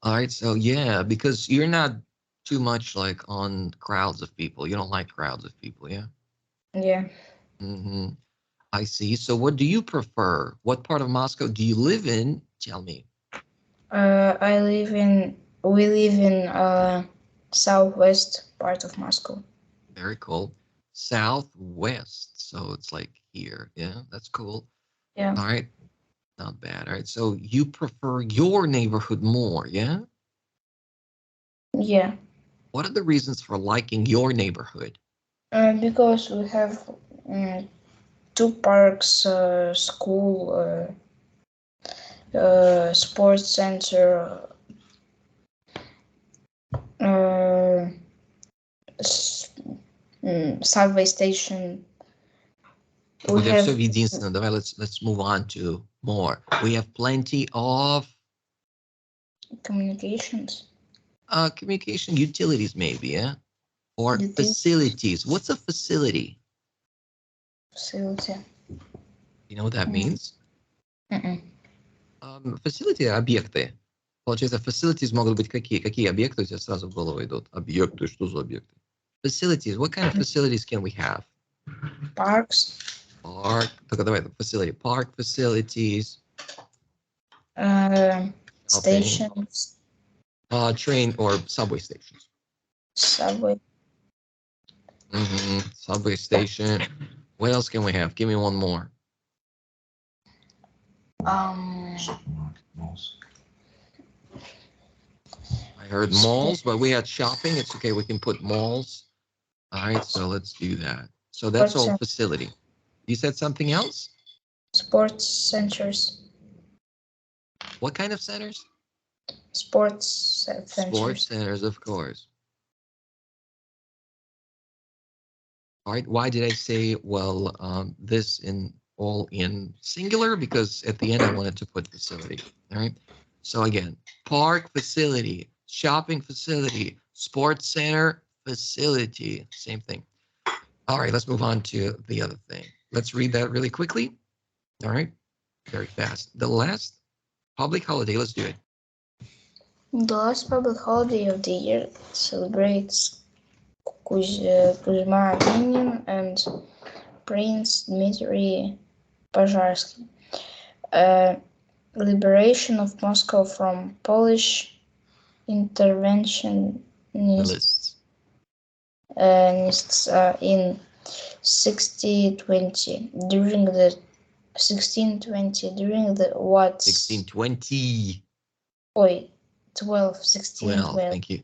Speaker 1: All right, so yeah, because you're not too much like on crowds of people. You don't like crowds of people, yeah?
Speaker 2: Yeah.
Speaker 1: hmm I see. So what do you prefer? What part of Moscow do you live in? Tell me.
Speaker 2: We live in southwest part of Moscow.
Speaker 1: Very cool. Southwest. So it's like here. Yeah, that's cool.
Speaker 2: Yeah.
Speaker 1: All right. Not bad. All right. So you prefer your neighborhood more, yeah?
Speaker 2: Yeah.
Speaker 1: What are the reasons for liking your neighborhood?
Speaker 2: Because we have 2 parks, school, sports center, subway station.
Speaker 1: We have все единственно. Давай, let's move on to more. We have plenty of
Speaker 2: communications.
Speaker 1: Communication utilities, maybe, yeah? Or
Speaker 2: Utilities.
Speaker 1: facilities. What's a facility?
Speaker 2: Facility.
Speaker 1: You know what that means?
Speaker 2: Mm-mm.
Speaker 1: Facility — объекты. Получается, facilities могут быть какие? Какие объекты у тебя сразу в голову идут? Объекты, что за объекты? Facilities. What kind of facilities can we have?
Speaker 2: Parks.
Speaker 1: Park. Только давай, facility. Park facilities.
Speaker 2: Stations.
Speaker 1: Train or subway stations.
Speaker 2: Subway.
Speaker 1: Subway station. What else can we have? Give me one more. I heard malls, but we had shopping. It's okay. We can put malls. All right, so let's do that. So that's all facility. You said something else?
Speaker 2: Sports centers.
Speaker 1: What kind of centers?
Speaker 2: Sports centers.
Speaker 1: Sports centers, of course. All right, why did I say, well, this all in singular? Because at the end, I wanted to put facility, all right? So again, park facility, shopping facility, sports center facility, same thing. All right, let's move on to the other thing. Let's read that really quickly. All right, very fast. The last public holiday, let's do it.
Speaker 2: The last public holiday of the year celebrates Kuzma Minin and Prince Dmitry Pozharsky. Liberation of Moscow from Polish interventionists in 1620 during the
Speaker 1: 1620.
Speaker 2: 1612.
Speaker 1: Thank you.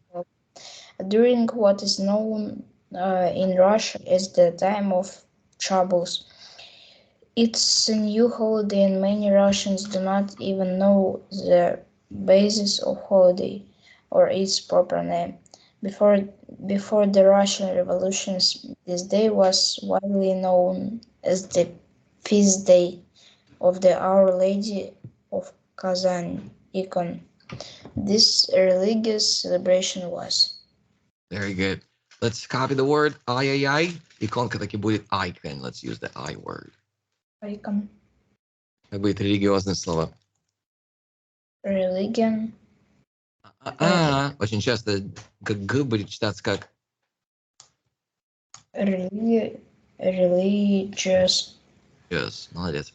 Speaker 2: During what is known in Russia as the time of troubles. It's a new holiday and many Russians do not even know the basis of holiday or its proper name. Before the Russian Revolution, this day was widely known as the feast day of the Our Lady of Kazan icon. This religious celebration was.
Speaker 1: Very good. Let's copy the word I. Иконка таки будет icon. Let's use the I word.
Speaker 2: Icon.
Speaker 1: Как будет религиозное слово?
Speaker 2: Religion.
Speaker 1: Очень часто г будет читаться как
Speaker 2: religious.
Speaker 1: Yes, молодец.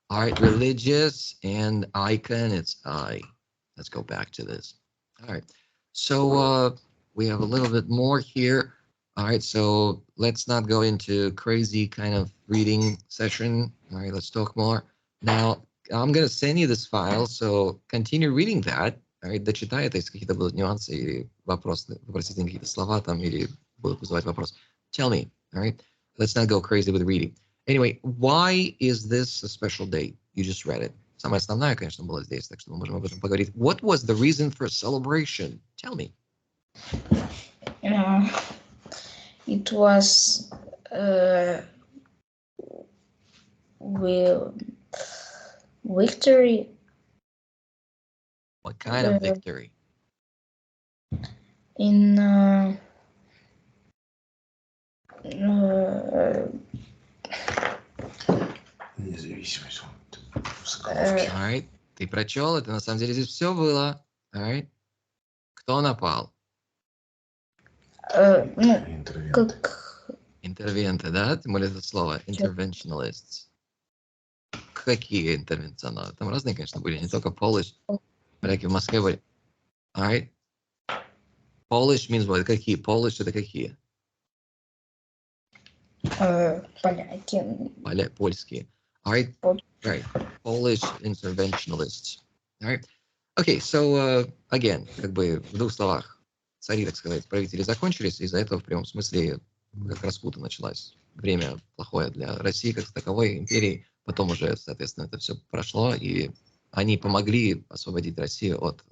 Speaker 1: All right, religious and icon, it's I. Let's go back to this. All right, so we have a little bit more here. All right, so let's not go into crazy kind of reading session. All right, let's talk more. Now, I'm going to send you this file, so continue reading that. All right, дочитай это, если какие-то будут нюансы или вопросы, вопросительные какие-то слова там или будут вызывать вопрос. Tell me, All right. Let's not go crazy with reading. Anyway, why is this a special day? You just read it. Самое основное, конечно, было здесь, так что мы можем об этом поговорить. What was the reason for celebration? Tell me.
Speaker 2: It was victory.
Speaker 1: What kind of victory?
Speaker 2: In
Speaker 1: All right. Ты прочел, это на самом деле здесь все было. All right. Кто напал? Интервенты, да? Тем более это слово. Interventionalists. Какие интервенционалы? Там разные, конечно, были, не только Polish. Поляки в Москве были. All right. Polish means what? Какие? Polish это какие?
Speaker 2: поляки.
Speaker 1: Польские. All right. Right. Polish interventionalists. All right. Okay, so again, как бы в двух словах, цари, так сказать, правители закончились, из-за этого в прямом смысле как распута началась. Время плохое для России как таковой империи. Потом уже, соответственно, это все прошло, и они помогли освободить Россию от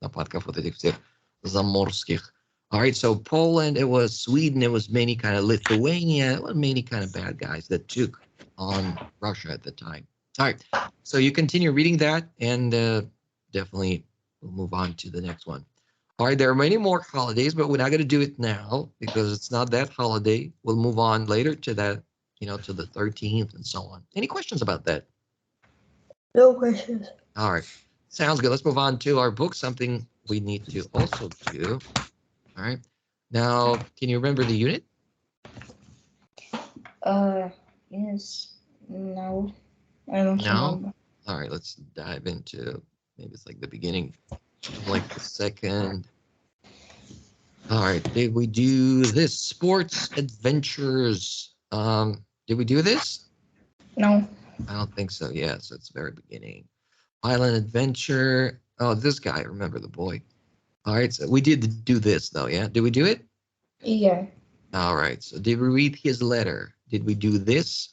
Speaker 1: нападков вот этих всех заморских. All right, so Poland, it was Sweden, it was many kind of Lithuania, many kind of bad guys that took on Russia at the time. All right, so you continue reading that, and definitely we'll move on to the next one. All right, there are many more holidays, but we're not going to do it now because it's not that holiday. We'll move on later to that, to the 13th and so on. Any questions about that?
Speaker 2: No questions.
Speaker 1: All right, sounds good. Let's move on to our book, something we need to also do. All right, now, can you remember the unit?
Speaker 2: Yes. No. I don't remember.
Speaker 1: All right, let's dive into, maybe it's like the beginning, like the second. All right, did we do this? Sports adventures. Did we do this?
Speaker 2: No.
Speaker 1: I don't think so. Yeah, so it's very beginning. Island adventure. Oh, this guy, remember the boy. All right, so we did do this though, yeah? Did we do it?
Speaker 2: Yeah.
Speaker 1: All right, so did we read his letter? Did we do this?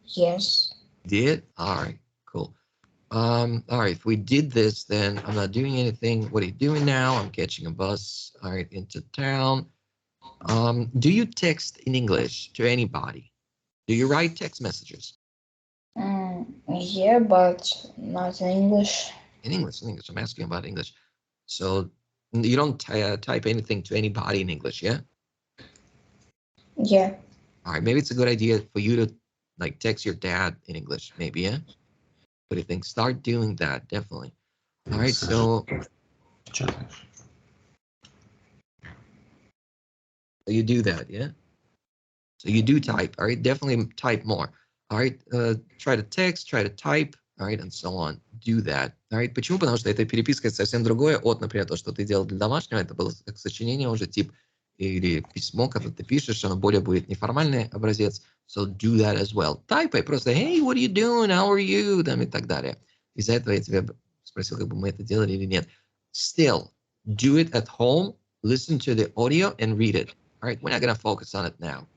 Speaker 2: Yes.
Speaker 1: Did? All right, cool. All right, if we did this, then I'm not doing anything. What are you doing now? I'm catching a bus, all right, into town. Do you text in English to anybody? Do you write text messages?
Speaker 2: Yeah, but not in English.
Speaker 1: In English. I'm asking about English. So you don't type anything to anybody in English, yeah?
Speaker 2: Yeah.
Speaker 1: All right, maybe it's a good idea for you to like text your dad in English, maybe, yeah? What do you think? Start doing that, definitely. All right, so you do that, yeah? So you do type, all right? Definitely type more. All right, try to text, try to type, all right, and so on. Do that. All right, почему? Потому что эта переписка совсем другое от, например, то, что ты делал для домашнего, это было как сочинение уже, тип, или письмо, когда ты пишешь, оно более будет неформальный образец. So do that as well. Тайпай просто, hey, what are you doing? How are you? Там и так далее. Из-за этого я тебя спросил, как бы мы это делали или нет. Still, do it at home, listen to the audio and read it. All right, we're not going to focus on it now.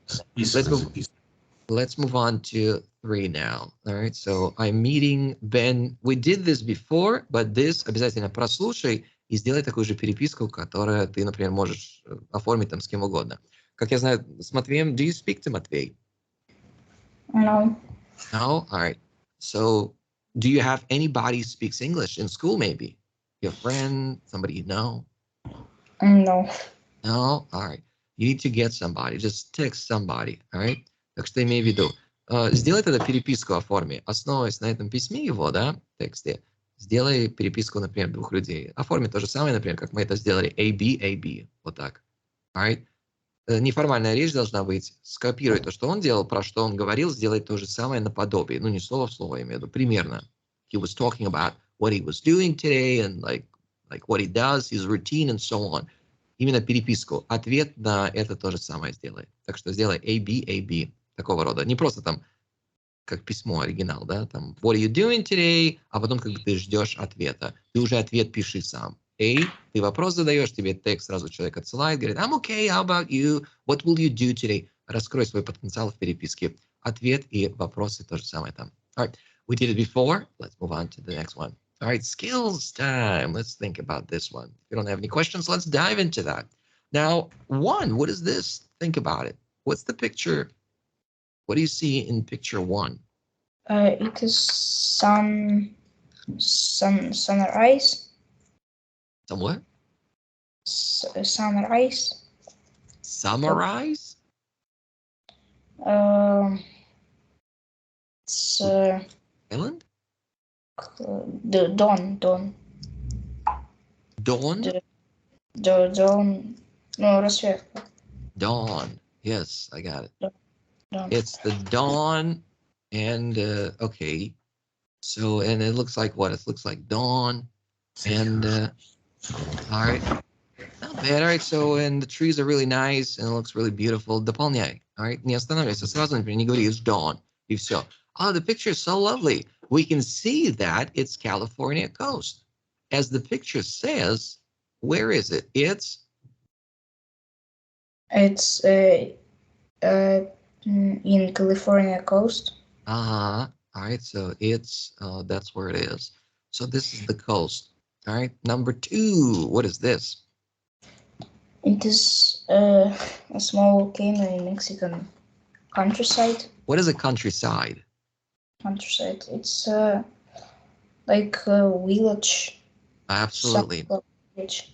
Speaker 1: Let's move on to 3 now. All right, so I'm meeting Ben. We did this before, but this обязательно прослушай и сделай такую же переписку, которую ты, например, можешь оформить там с кем угодно. Как я знаю, с Матвеем, do you speak to Матвей?
Speaker 2: No.
Speaker 1: No? All right. So do you have anybody who speaks English in school maybe? Your friend, somebody you know?
Speaker 2: No.
Speaker 1: No? All right. You need to get somebody. Just text somebody. All right? Так что имей в виду. Сделай тогда переписку оформи. Основываясь на этом письме его, да, тексте, сделай переписку, например, 2 людей. Оформи то же самое, например, как мы это сделали. AB. Вот так. All right? Неформальная речь должна быть. Скопируй то, что он делал, про что он говорил, сделай то же самое наподобие. Ну, не слово в слово, я имею в виду. Примерно. He was talking about what he was doing today and like what he does, his routine and so on. Именно переписку. Ответ на это то же самое сделай. Так что сделай AB. Такого рода. Не просто там, как письмо, оригинал, да, там, what are you doing today, а потом как бы ты ждешь ответа. Ты уже ответ пиши сам. A, ты вопрос задаешь, тебе текст сразу человек отсылает, говорит, I'm okay, how about you? What will you do today? Раскрой свой потенциал в переписке. Ответ и вопросы то же самое там. All right, we did it before. Let's move on to the next one. All right, skills time. Let's think about this one. If you don't have any questions, let's dive into that. Now, one, what is this? Think about it. What's the picture? What do you see in picture one?
Speaker 2: It is sunrise.
Speaker 1: Some what?
Speaker 2: Sunrise.
Speaker 1: Summarize?
Speaker 2: It's
Speaker 1: Island?
Speaker 2: the dawn.
Speaker 1: Dawn?
Speaker 2: The dawn. No, рассветка.
Speaker 1: Dawn. Yes, I got it.
Speaker 2: Dawn.
Speaker 1: It's the dawn, and okay. So, and it looks like what? It looks like dawn, and all right. Not bad. All right. So, and the trees are really nice, and it looks really beautiful. Дополняй. All right. Не останавливайся. Сразу, например, не говори, it's dawn. И все. Oh, the picture is so lovely. We can see that it's California coast. As the picture says, where is it? It's
Speaker 2: in California coast.
Speaker 1: all right. So it's that's where it is. So this is the coast. All right. Number two. What is this?
Speaker 2: It is a small volcano in Mexican countryside.
Speaker 1: What is a countryside?
Speaker 2: Countryside. It's like a village.
Speaker 1: Absolutely.
Speaker 2: Village.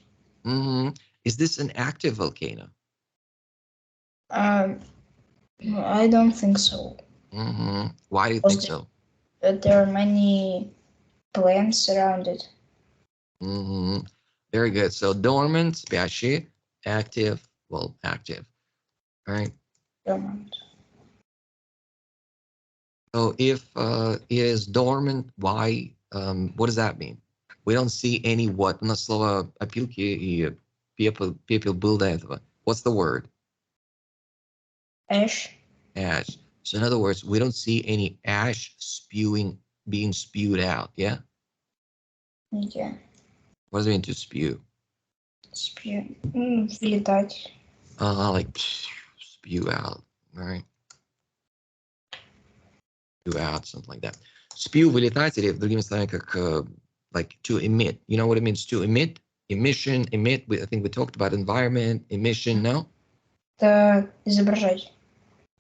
Speaker 1: Is this an active volcano?
Speaker 2: I don't think so.
Speaker 1: Why do you think so?
Speaker 2: There are many plants around it.
Speaker 1: Very good. So dormant, спящий, active, well, active. All right.
Speaker 2: Dormant.
Speaker 1: So if it is dormant, why? What does that mean? We don't see any what? У нас слово опилки и пепел был до этого. What's the word?
Speaker 2: Ash.
Speaker 1: Ash. So in other words, we don't see any ash being spewed out. Yeah.
Speaker 2: Yeah.
Speaker 1: What does it mean to spew?
Speaker 2: Spew. Вылетать.
Speaker 1: Like spew out. All right. Spew out, something like that. Spew, вылетать, или другими словами, как like to emit. You know what it means to emit? Emission, emit. I think we talked about environment, emission. No.
Speaker 2: Это изображать.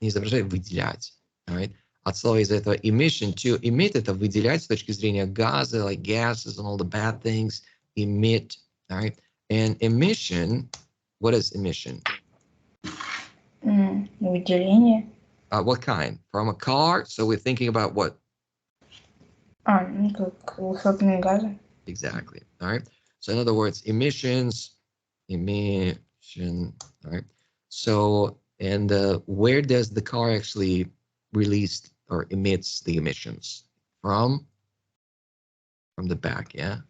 Speaker 1: Не изображать, выделять. All right. От слова из этого emission, to emit, это выделять с точки зрения газа, like gases and all the bad things, emit, all right? And emission, what is emission?
Speaker 2: Выделение.
Speaker 1: What kind? From a car? So we're thinking about what?
Speaker 2: Как выхлопные газы.
Speaker 1: Exactly, all right? So in other words, emissions, emission, all right? So, and where does the car actually release or emits the emissions? From the back, yeah?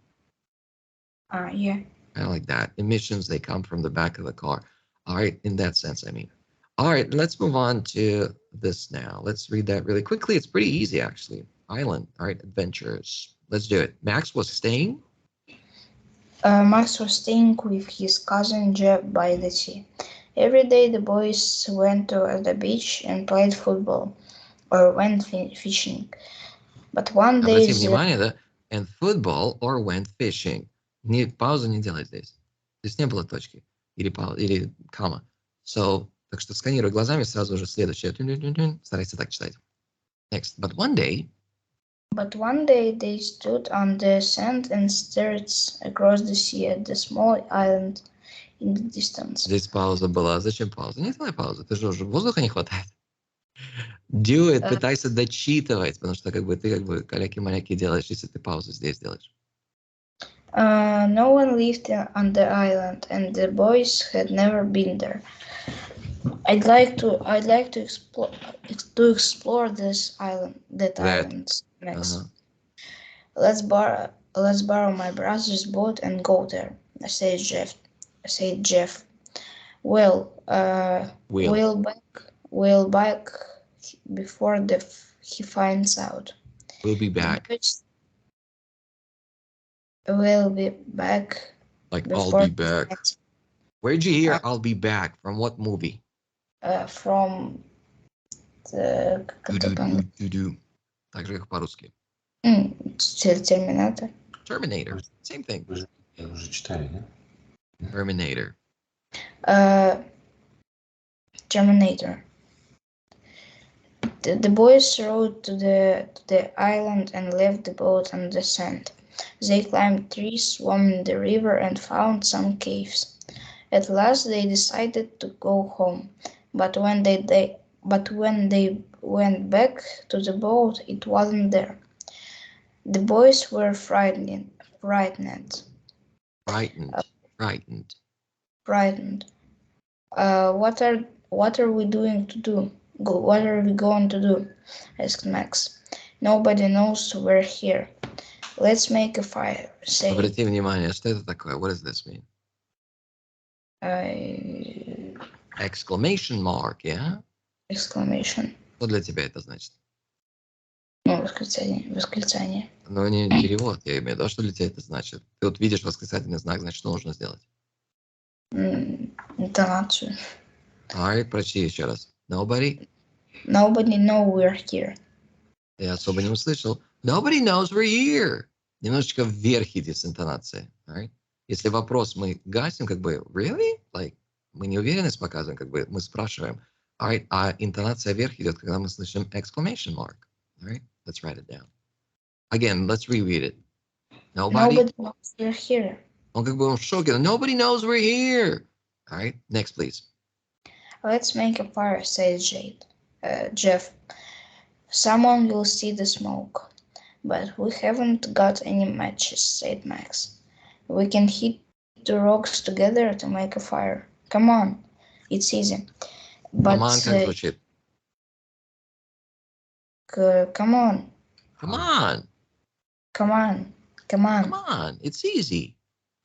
Speaker 2: Yeah.
Speaker 1: Kind of like that. Emissions, they come from the back of the car. All right, in that sense, I mean. All right, let's move on to this now. Let's read that really quickly. It's pretty easy, actually. Island, all right, adventures. Let's do it. Max was staying?
Speaker 2: Max was staying with his cousin Jeff by the sea. Every day the boys went to the beach and played football or went fishing. But one day...
Speaker 1: Обрати внимание, да? And football or went fishing. Паузу не делай здесь. Здесь не было точки. Или комма. So, так что сканируй глазами, сразу же следующее. Старайся так читать. Next. But one day
Speaker 2: they stood on the sand and stared across the sea at the small island in the distance.
Speaker 1: Здесь пауза была. Зачем пауза? Не делай паузу. Ты же уже воздуха не хватает. Do it. Пытайся дочитывать, потому что как бы ты как бы каляки-маляки делаешь, если ты паузу здесь делаешь.
Speaker 2: No one lived on the island, and the boys had never been there. I'd like to explore this island. Island next. Let's borrow my brother's boat and go there. Said Jeff. Well, we'll back before he finds out.
Speaker 1: We'll be back.
Speaker 2: We'll be back
Speaker 1: Like,
Speaker 2: before
Speaker 1: I'll be back.
Speaker 2: the
Speaker 1: Where'd you hear I'll be back? From what movie?
Speaker 2: from the
Speaker 1: Do. Так же, как по-русски.
Speaker 2: Терминатор.
Speaker 1: Terminator. Same thing.
Speaker 3: Уже читали, да?
Speaker 1: Terminator.
Speaker 2: Terminator. The boys rowed to the island and left the boat on the sand. They climbed trees, swam in the river, and found some caves. At last, they decided to go home. But when they went back to the boat, it wasn't there. The boys were frightened.
Speaker 1: Frightened.
Speaker 2: What are we doing to do? What are we going to do? Asked Max. Nobody knows we're here. Let's make a fire. Say.
Speaker 1: Обрати внимание, что это такое? What does this mean? Exclamation mark, yeah?
Speaker 2: Exclamation.
Speaker 1: Что для тебя это значит?
Speaker 2: Ну, восклицание.
Speaker 1: Ну, не перевод, я имею в виду. А что для тебя это значит? Ты вот видишь восклицательный знак, значит, что нужно сделать?
Speaker 2: Интонацию.
Speaker 1: Alright, прочти еще раз. Nobody
Speaker 2: know we're here.
Speaker 1: Я особо не услышал. Nobody knows we're here. Немножечко вверх иди с интонацией. Alright? Если вопрос мы гасим, как бы, really? Like, мы неуверенность показываем, как бы, мы спрашиваем. Alright, а интонация вверх идет, когда мы слышим exclamation mark. Alright? Let's write it down. Again, let's reread it. Nobody
Speaker 2: knows we're here.
Speaker 1: Он как бы он в шоке. Nobody knows we're here. Alright, next, please.
Speaker 2: Let's make a fire, says Jeff. Someone will see the smoke. But we haven't got any matches, said Max. We can hit the rocks together to make a fire. Come on, it's easy. But,
Speaker 1: Come on, как звучит?
Speaker 2: Come on.
Speaker 1: Come on.
Speaker 2: Come on. Come on.
Speaker 1: Come on. It's easy.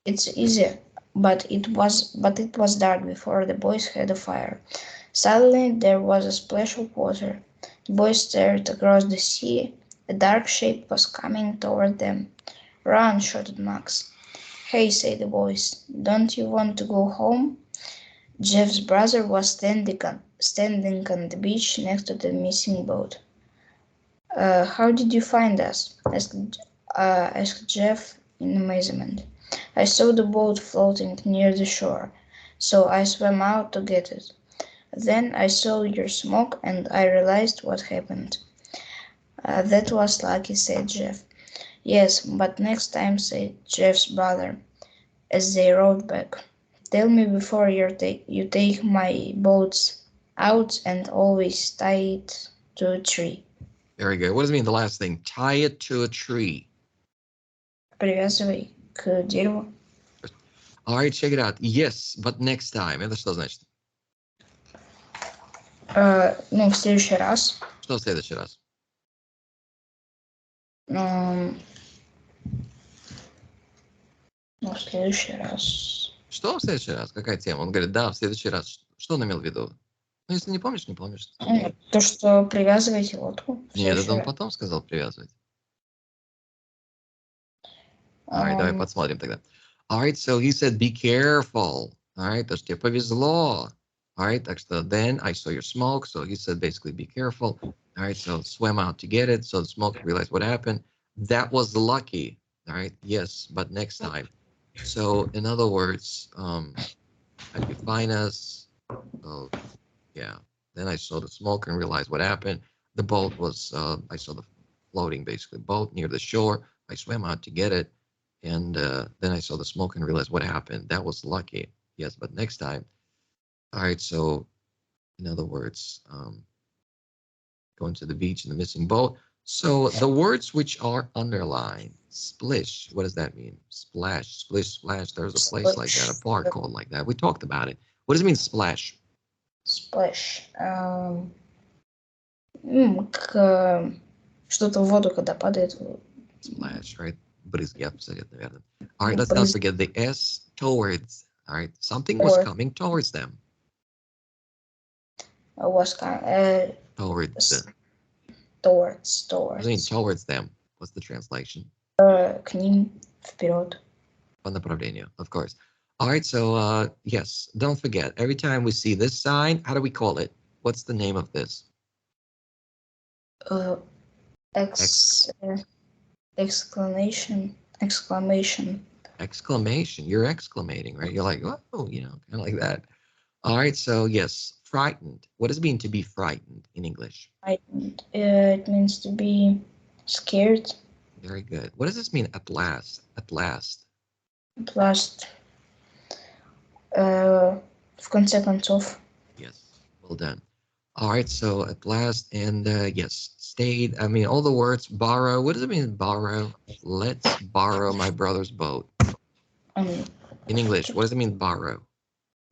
Speaker 2: It's easy. But it was dark before the boys had a fire. Suddenly there was a splash of water. The boys stared across the sea. A dark shape was coming toward them. Run, shouted Max. Hey, said the boys, don't you want to go home? Jeff's brother was standing on the beach next to the missing boat. How did you find us? Asked Jeff in amazement. I saw the boat floating near the shore, so I swam out to get it. Then I saw your smoke and I realized what happened. That was lucky, said Jeff. Yes, but next time, said Jeff's brother, as they rowed back. Tell me before you take my boats out and always tie it to a tree.
Speaker 1: Very good. What does it mean, the last thing? Tie it to a tree.
Speaker 2: Привязывай к дереву.
Speaker 1: All right, check it out. Yes, but next time. Это что значит?
Speaker 2: В следующий раз.
Speaker 1: Что в следующий раз?
Speaker 2: В следующий раз.
Speaker 1: Что в следующий раз? Какая тема? Он говорит, да, в следующий раз. Что он имел в виду? Ну, если не помнишь, не помнишь.
Speaker 2: То, что привязываете лодку.
Speaker 1: Нет, это он потом сказал привязывать. Alright, давай посмотрим тогда. Alright, so he said, be careful. Alright, то, что тебе повезло. Alright, так что then I saw your smoke. So he said, basically, be careful. Alright, so swam out to get it. So the smoke realized what happened. That was lucky. Alright, yes, but next time. So in other words, if you find us, yeah. Then I saw the smoke and realized what happened. The boat was, I saw the floating, basically, boat near the shore. I swam out to get it. And then I saw the smoke and realized what happened. That was lucky. Yes, but next time. All right, so in other words, going to the beach in the missing boat. So the words which are underlined, splish, what does that mean? Splash, splish, splash. There's a place like that, a park called like that. We talked about it. What does it mean, splash?
Speaker 2: Splash. Что-то в воду, когда падает.
Speaker 1: Splash, right? Брызги, наверное. All right, let's not forget the S, towards. All right, something was coming towards them.
Speaker 2: Was coming.
Speaker 1: Towards.
Speaker 2: Towards.
Speaker 1: I mean, towards them. What's the translation?
Speaker 2: К ним, вперед.
Speaker 1: по направлению, of course. All right, so yes, don't forget, every time we see this sign, how do we call it? What's the name of this?
Speaker 2: Exclamation.
Speaker 1: Exclamation. You're exclamating, right? You're like, oh, you know, kind of like that. All right, so yes, frightened. What does it mean to be frightened in English?
Speaker 2: Frightened. It means to be scared.
Speaker 1: Very good. What does this mean at last? At last.
Speaker 2: At last. В конце концов.
Speaker 1: Yes, well done. All right, so at last, and yes, stayed. I mean, all the words, borrow. What does it mean, borrow? Let's borrow my brother's boat. In English, what does it mean, borrow?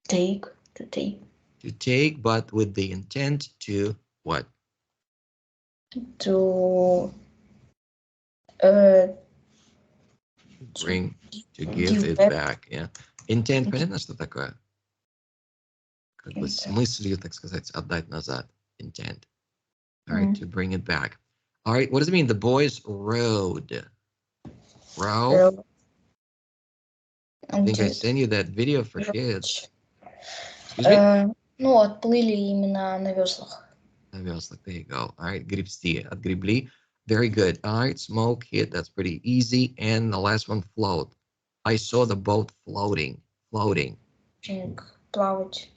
Speaker 2: Take, to take.
Speaker 1: To take, but with the intent to what?
Speaker 2: To
Speaker 1: Bring, to give it back. Yeah. Intent, понятно, что такое? Как бы с мыслью, так сказать, отдать назад. Intent. All right, to bring it back. All right, what does it mean? The boys rowed. Row? I think I sent you that video for kids. Excuse me?
Speaker 2: Ну, отплыли именно на веслах.
Speaker 1: На веслах, there you go. All right, гребсти, отгребли. Very good. All right, smoke, hit, that's pretty easy. And the last one, float. I saw the boat floating. Floating.
Speaker 2: Плавать.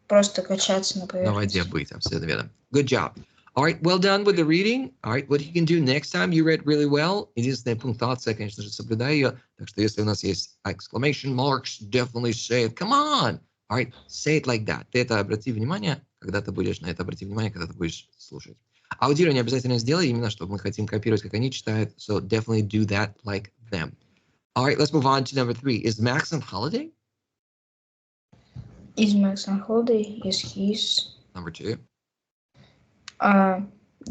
Speaker 2: Просто качаться на поверхности.
Speaker 1: На воде быть, абсолютно верно. Good job. All right, well done with the reading. All right, what you can do next time, you read really well. Единственная пунктуация, конечно же, соблюдай ее. Так что если у нас есть exclamation marks, definitely say it. Come on. All right, say it like that. Ты это обрати внимание, когда ты будешь на это обрати внимание, когда ты будешь слушать. Аудирование обязательно сделай, именно чтобы мы хотим копировать, как они читают. So definitely do that like them. All right, let's move on to number 3. Is Max on holiday?
Speaker 2: Is Max on holiday? Yes, he is.
Speaker 1: Number 2.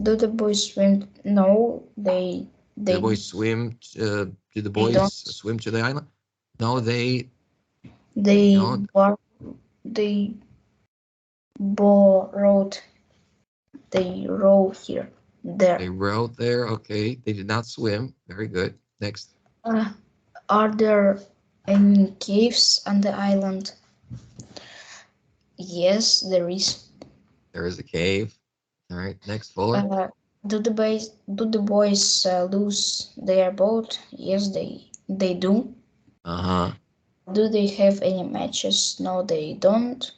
Speaker 2: Do the boys swim? No, they.
Speaker 1: Do the boys swim? Do the boys swim to the island? No, they.
Speaker 2: They borrowed. They row here. There.
Speaker 1: They rowed there. Okay, they did not swim. Very good. Next.
Speaker 2: Are there any caves on the island? Yes, there is.
Speaker 1: There is a cave. All right, next forward.
Speaker 2: Do the boys lose their boat? Yes, they do. Do they have any matches? No, they don't.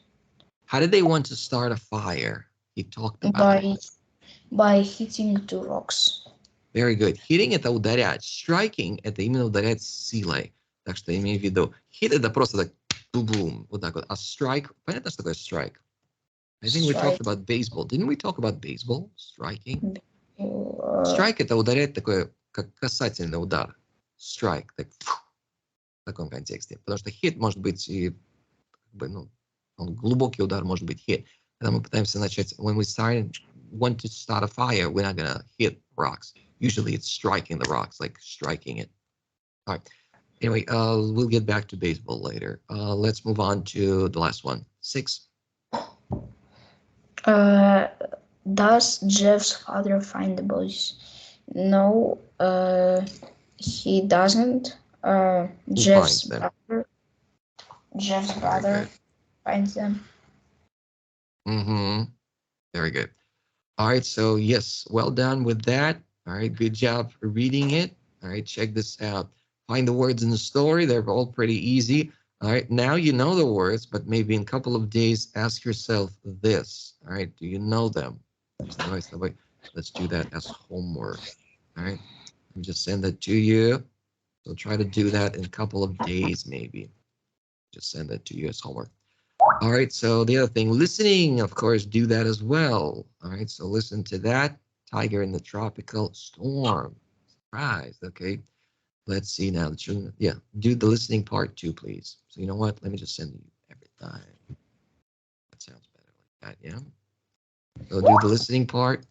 Speaker 1: How did they want to start a fire? He talked about it.
Speaker 2: By hitting 2 rocks.
Speaker 1: Very good. Hitting — это ударять. Striking — это именно ударять силой. Так что имей в виду. Hit — это просто так бум-бум. Вот так вот. А strike — понятно, что такое strike? I think we talked about baseball. Didn't we talk about baseball? Striking? Strike — это ударять такое, как касательный удар. Strike. Так, в таком контексте. Потому что hit может быть и, ну, глубокий удар может быть hit. Когда мы пытаемся начать, when we want to start a fire, we're not gonna hit rocks. Usually it's striking the rocks, like striking it. All right. Anyway, we'll get back to baseball later. Let's move on to the last one. 6.
Speaker 2: Does Jeff's father find the boys? No, he doesn't. Jeff's brother finds them.
Speaker 1: Very good. All right, so yes, well done with that. All right, good job for reading it. All right, check this out. Find the words in the story. They're all pretty easy. All right, now you know the words, but maybe in a couple of days, ask yourself this. All right, do you know them? Let's do that as homework. All right, let me just send that to you. So try to do that in a couple of days, maybe. Just send that to you as homework. All right, so the other thing, listening, of course, do that as well. All right, so listen to that. Tiger in the tropical storm. Surprise, okay. Let's see now. Yeah, do the listening part too, please. So you know what? Let me just send you every time. That sounds better like that, yeah? So do the listening part.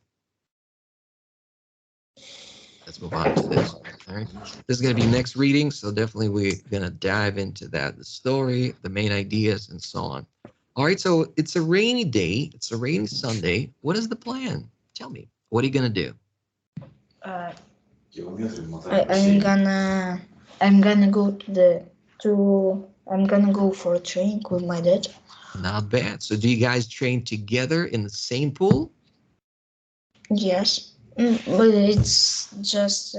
Speaker 1: Let's move on to this. All right. This is going to be next reading, so definitely we're going to dive into that. The story, the main ideas, and so on. All right, so it's a rainy day. It's a rainy Sunday. What is the plan? Tell me. What are you going to do?
Speaker 2: I'm gonna I'm gonna go I'm gonna go for a training with my dad.
Speaker 1: Not bad. So do you guys train together in the same pool?
Speaker 2: Yes, but it's just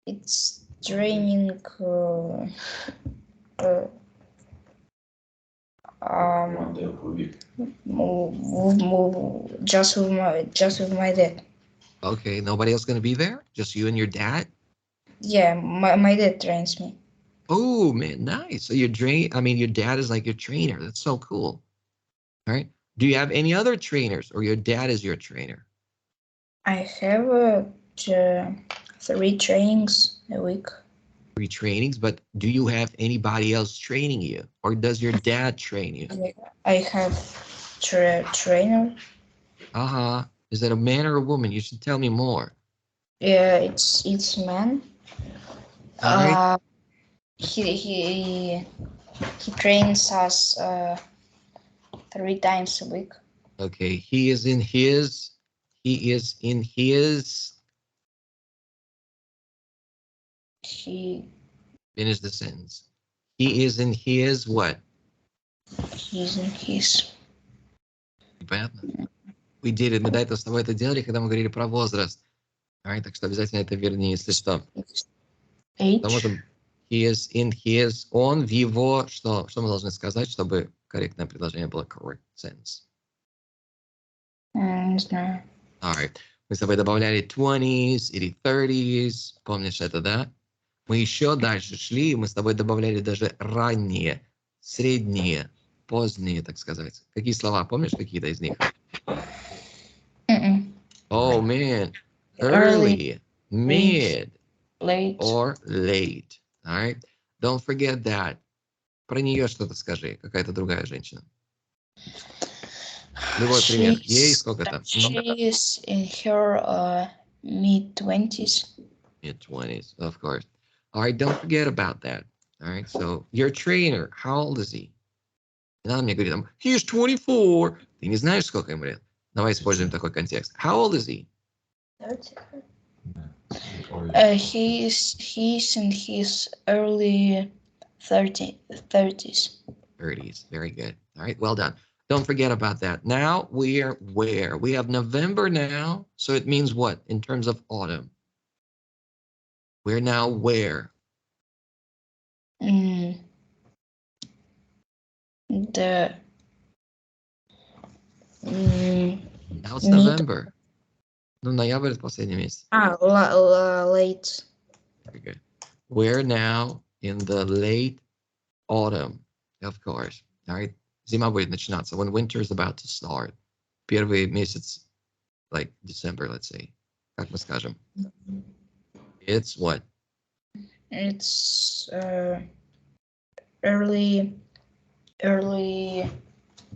Speaker 2: it's training. Just with my dad.
Speaker 1: Okay, nobody else going to be there? Just you and your dad?
Speaker 2: Yeah, my dad trains me.
Speaker 1: Oh, man, nice. So your dad is like your trainer. That's so cool. All right. Do you have any other trainers or your dad is your trainer?
Speaker 2: I have 3 trainings a week.
Speaker 1: 3 trainings, but do you have anybody else training you or does your dad train you?
Speaker 2: I have trainer.
Speaker 1: Uh-huh. Is that a man or a woman? You should tell me more.
Speaker 2: Yeah, it's man.
Speaker 1: All right.
Speaker 2: He trains us 3 times a week.
Speaker 1: Okay, he is in his
Speaker 2: He
Speaker 1: finish the sentence. He is in his what?
Speaker 2: he's in his.
Speaker 1: Понятно? We did it. Мы до этого с тобой это делали, когда мы говорили про возраст. Alright, так что обязательно это верни, если что. Потому что he is in his, он в его, что мы должны сказать, чтобы корректное предложение было correct sentence?
Speaker 2: Не знаю.
Speaker 1: Alright. Мы с тобой добавляли 20s или 30s. Помнишь это, да? Мы еще дальше шли, и мы с тобой добавляли даже ранние, средние, поздние, так сказать. Какие слова? Помнишь какие-то из них? Oh, man. Early, mid,
Speaker 2: late,
Speaker 1: or late. All right? Don't forget that. Про нее что-то скажи. Какая-то другая женщина. Любой пример. Ей сколько-то?
Speaker 2: She is in her mid-20s.
Speaker 1: Mid-20s, of course. All right, don't forget about that. All right, so your trainer, how old is he? И она мне говорит, he's 24. Ты не знаешь, сколько ему лет? Давай используем такой контекст. How old is he?
Speaker 2: 30. He's in his early 30s.
Speaker 1: 30s. Very good. All right, well done. Don't forget about that. Now we're where? We have November now, so it means what in terms of autumn? We're now where?
Speaker 2: The
Speaker 1: Now it's November. No, ноябрь это последний месяц.
Speaker 2: Late.
Speaker 1: Very good. We're now in the late autumn, of course. All right. Зима будет начинаться. When winter is about to start. Первый месяц, like December, let's say. Как мы скажем? It's what?
Speaker 2: It's early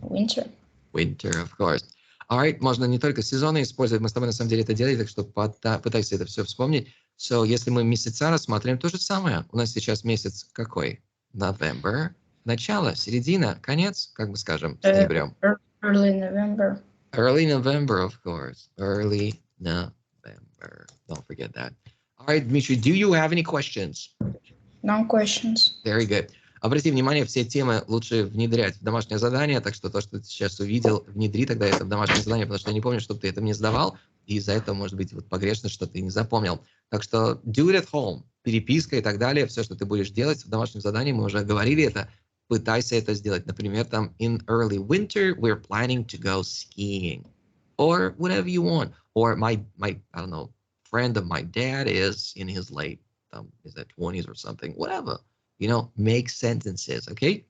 Speaker 2: winter.
Speaker 1: Winter, of course. All right, можно не только сезоны использовать, мы с тобой на самом деле это делали, так что пытайся это все вспомнить. So, если мы месяца рассматриваем, то же самое. У нас сейчас месяц какой? November. Начало, середина, конец, как бы скажем, с ноябрем.
Speaker 2: Early November.
Speaker 1: Early November, of course. Early November. Don't forget that. All right, Dmitry, do you have any questions?
Speaker 2: No questions.
Speaker 1: Very good. Обрати внимание, все темы лучше внедрять в домашнее задание, так что то, что ты сейчас увидел, внедри тогда это в домашнее задание, потому что я не помню, чтобы ты это мне сдавал, и из-за этого может быть вот погрешность, что ты не запомнил. Так что do it at home, переписка и так далее, все, что ты будешь делать в домашнем задании, мы уже говорили это, пытайся это сделать. Например, там, in early winter, we're planning to go skiing, or whatever you want, or my I don't know, friend of my dad is in his late, is that 20s or something, whatever. You know, make sentences, okay?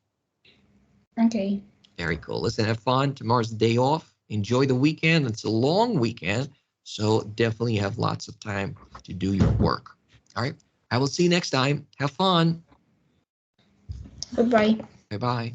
Speaker 2: Okay.
Speaker 1: Very cool. Listen, have fun. Tomorrow's the day off. Enjoy the weekend. It's a long weekend, so definitely have lots of time to do your work. All right. I will see you next time. Have fun.
Speaker 2: Goodbye.
Speaker 1: Bye-bye.